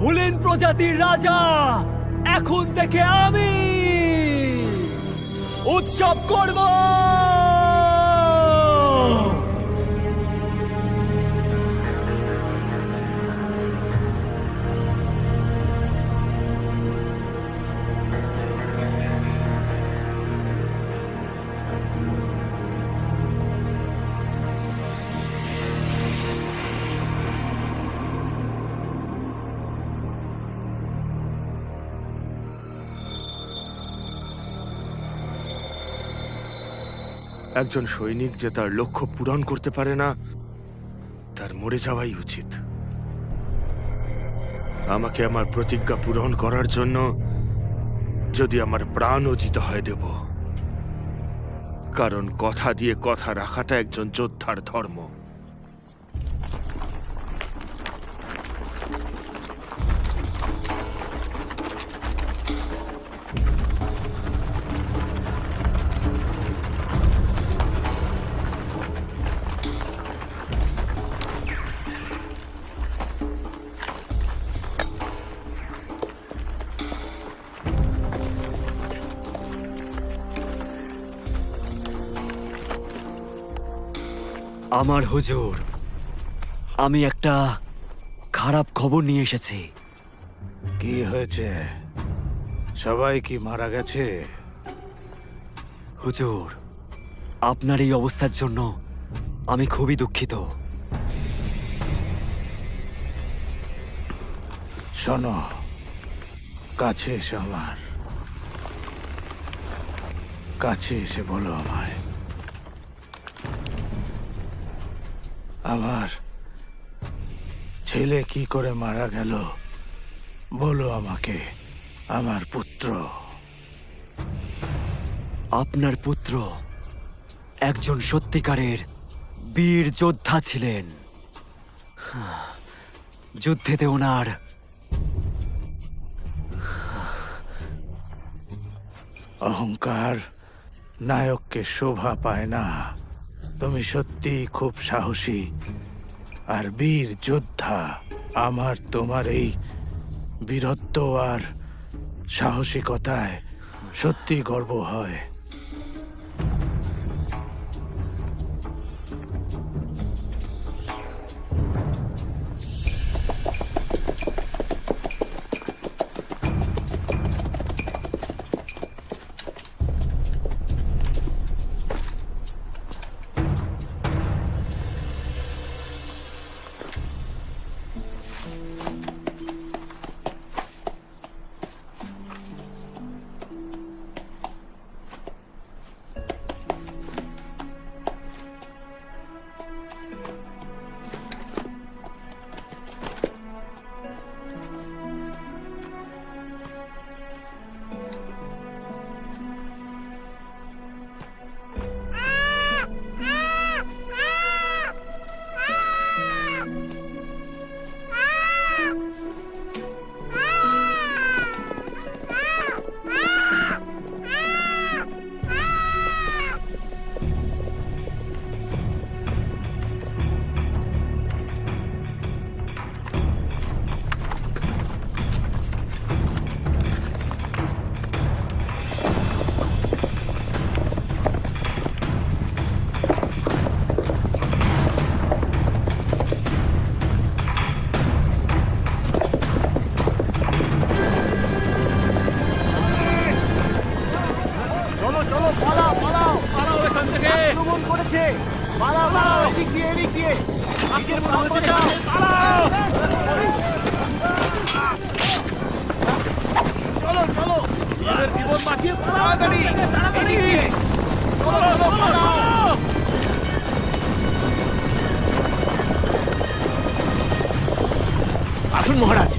হুলিন প্রজাতির রাজা, এখন থেকে আমি উৎসব করব। একজন সৈনিক যে তার লক্ষ্য পূরণ করতে পারে না, তার মরে যাওয়াই উচিত। আমাকে আমার প্রতিজ্ঞা পূরণ করার জন্য যদি আমার প্রাণও দিতে হয় দেব, কারণ কথা দিয়ে কথা রাখাটা একজন যোদ্ধার ধর্ম। আমার হুজুর, আমি একটা খারাপ খবর নিয়ে এসেছি। কি হয়েছে? সবাই কি মারা গেছে? হুজুর, আপনার এই অবস্থার জন্য আমি খুবই দুঃখিত। শোনো, কাছে এসে আমার কাছে এসে বলো আমায়, আমার ছেলে কি করে মারা গেল বলো আমাকে। আমার পুত্র। আপনার পুত্র একজন সত্যিকারের বীর যোদ্ধা ছিলেন। যুদ্ধেতে ওনার অহংকার নায়ককে শোভা পায় না। তুমি সত্যি খুব সাহসী আর বীর যোদ্ধা। আমার তোমার এই বীরত্ব আর সাহসিকতায় সত্যি গর্ব হয়। আছে, পালাও পালাও, এদিক দিয়ে এদিক দিয়ে। নিজের মনে হচ্ছে যাও, পালাও। চলো চলো, নিজের জীবন বাঁচিয়ে পালাও, তাড়াতাড়ি তাড়াতাড়ি। এদিক দিয়ে। চলো চলো, পালাও। আসুন মহারাজ।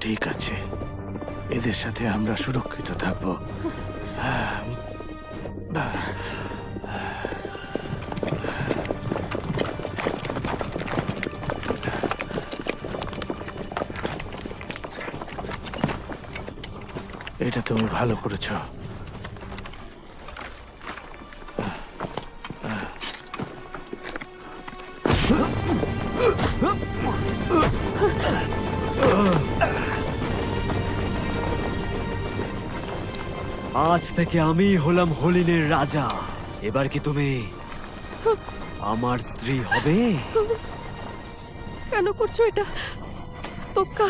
ঠিক আছে, এদের সাথে আমরা সুরক্ষিত থাকবো। এটা তুমি ভালো করেছো। আজ থেকে আমি হলাম হলিনের রাজা। এবার কি তুমি আমার স্ত্রী হবে? কেন করছো এটা পোক্কা?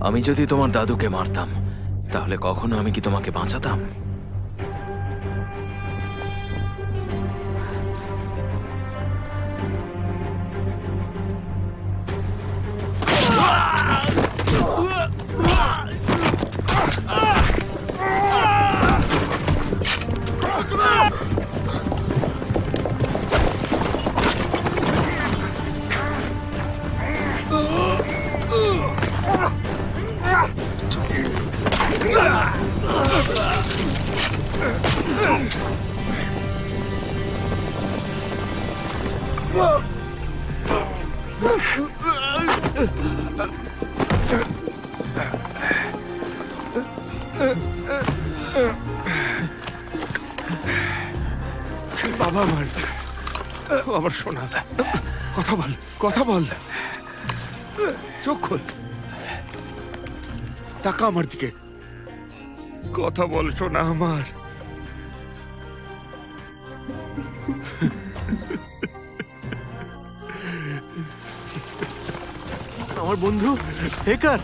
আমি যদি তোমার দাদুকে মারতাম তাহলে কখনো আমি কি তোমাকে বাঁচাতাম? বাবা আমার, আমার সোনা, কথা বল, কথা বল, চোখ খোল, তাকা আমার দিকে, কথা বল সোনা আমার। আমার বন্ধু হেকার,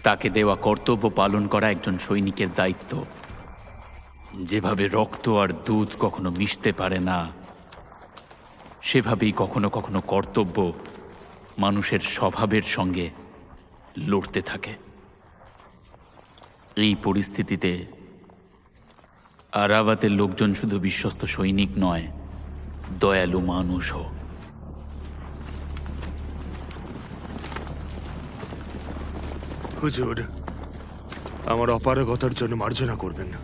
তাকে দেওয়া কর্তব্য পালন করা একজন সৈনিকের দায়িত্ব। যেভাবে রক্ত আর দুধ কখনো মিশতে পারে না, সেভাবেই কখনো কখনো কর্তব্য মানুষের স্বভাবের সঙ্গে লড়তে থাকে। এই পরিস্থিতিতে আরাবাতের লোকজন শুধু বিশ্বস্ত সৈনিক নয়, দয়ালু মানুষও। হুজুর, আমার অপারগতার জন্য মার্জনা করবেন না।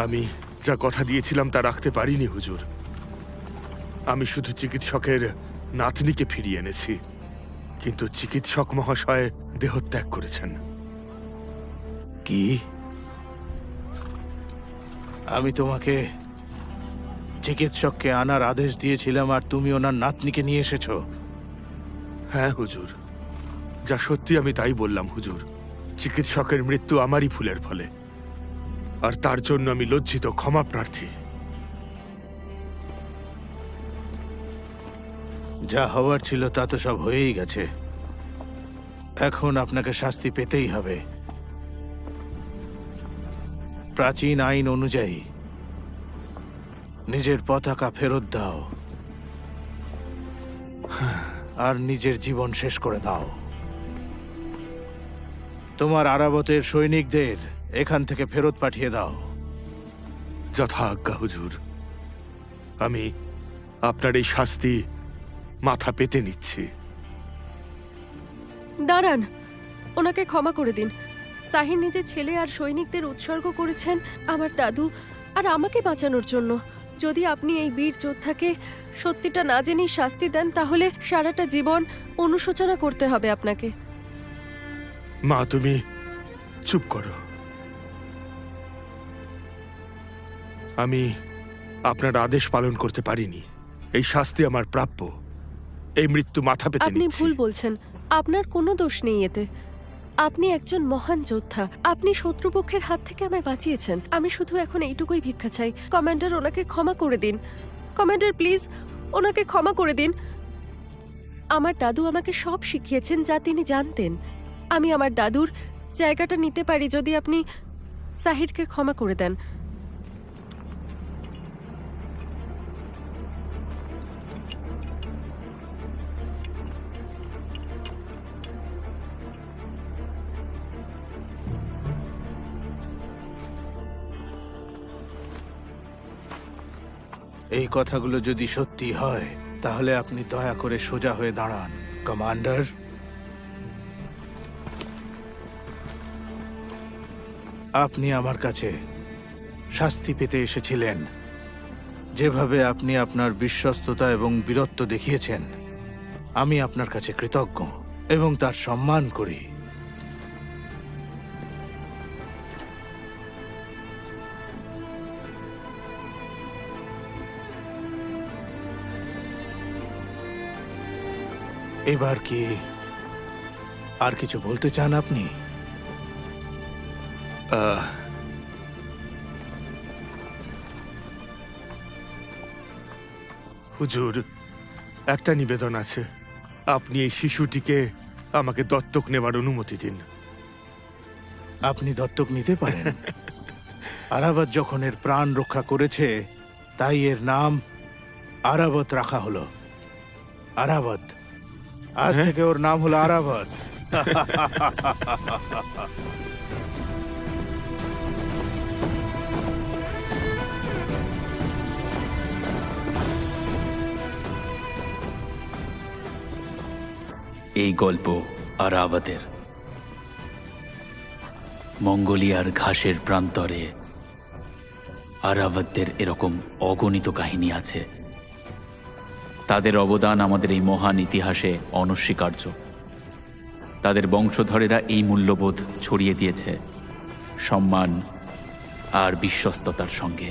আমি যা কথা দিয়েছিলাম তা রাখতে পারিনি হুজুর। আমি শুধু চিকিৎসকের নাতনিকে ফিরিয়ে এনেছি, কিন্তু চিকিৎসক মহাশয় দেহত্যাগ করেছেন। কি? আমি তোমাকে চিকিৎসককে আনার আদেশ দিয়েছিলাম আর তুমি ওনার নাতনিকে নিয়ে এসেছো? হ্যাঁ হুজুর, যা সত্যি আমি তাই বললাম হুজুর। চিকিৎসকের মৃত্যু আমারই ভুলের ফলে, আর তার জন্য আমি লজ্জিত, ক্ষমা প্রার্থী। যা হওয়ার ছিল তা তো সব হয়েই গেছে। এখন আপনাকে শাস্তি পেতেই হবে। প্রাচীন আইন অনুযায়ী নিজের পতাকা ফেরত দাও আর নিজের জীবন শেষ করে দাও। তোমার আরাবতের সৈনিকদের এখান থেকে ফেরত পাঠিয়ে দাও। যথা আজ্ঞা হুজুর। আমি আপনার এই শাস্তি মাথা পেতে নিচ্ছি। দাঁড়ান, ওনাকে ক্ষমা করে দিন। সাহির নিজের ছেলে আর সৈনিকদের উৎসর্গ করেছেন আমার দাদু আর আমাকে বাঁচানোর জন্য। যদি আপনি এই বীর যোদ্ধাকে সত্যিটা না জেনেই শাস্তি দেন, তাহলে সারাটা জীবন অনুশোচনা করতে হবে আপনাকে। মা, তুমি চুপ করো। আমি আপনার আদেশ পালন করতে পারিনি। এই শাস্তি আমার প্রাপ্য। এই মৃত্যু মাথা পেতে আপনি নিচ্ছি। ভুল বলছেন। আপনার কোনো দোষ নেই এতে। আপনি একজন মহান যোদ্ধা। আপনি শত্রুপক্ষের হাত থেকে আমায় বাঁচিয়েছেন। আমি শুধু এখন এইটুকুই ভিক্ষা চাই। কমান্ডার, ওনাকে ক্ষমা করে দিন। কমান্ডার, প্লিজ ওনাকে ক্ষমা করে দিন। আমার দাদু আমাকে সব শিখিয়েছেন যা তিনি জানতেন। আমি আমার দাদুর জায়গাটা নিতে পারি যদি আপনি সাহিরকে ক্ষমা করে দেন। এই কথাগুলো যদি সত্যি হয় তাহলে আপনি দয়া করে সোজা হয়ে দাঁড়ান। কমান্ডার, আপনি আমার কাছে শাস্তি পেতে এসেছিলেন। যেভাবে আপনি আপনার বিশ্বস্ততা এবং বীরত্ব দেখিয়েছেন, আমি আপনার কাছে কৃতজ্ঞ এবং তার সম্মান করি। এবার কি আর কিছু বলতে চান আপনি? হুজুর, একটা নিবেদন আছে। আপনি এই শিশুটিকে আমাকে দত্তক নেবার অনুমতি দিন। আপনি দত্তক নিতে পারেন। আরাবত যখন এর প্রাণ রক্ষা করেছে, তাই এর নাম আরাবত রাখা হলো। আরাবত। আজ থেকে ওর নাম হলো আরাবত। এই গল্প আরাবতের। মঙ্গোলিয়ার ঘাসের প্রান্তরে আরাবতদের এরকম অগণিত কাহিনী আছে। তাদের অবদান আমাদের এই মহান ইতিহাসে অনস্বীকার্য। তাদের বংশধরেরা এই মূল্যবোধ ছড়িয়ে দিয়েছে সম্মান আর বিশ্বস্ততার সঙ্গে।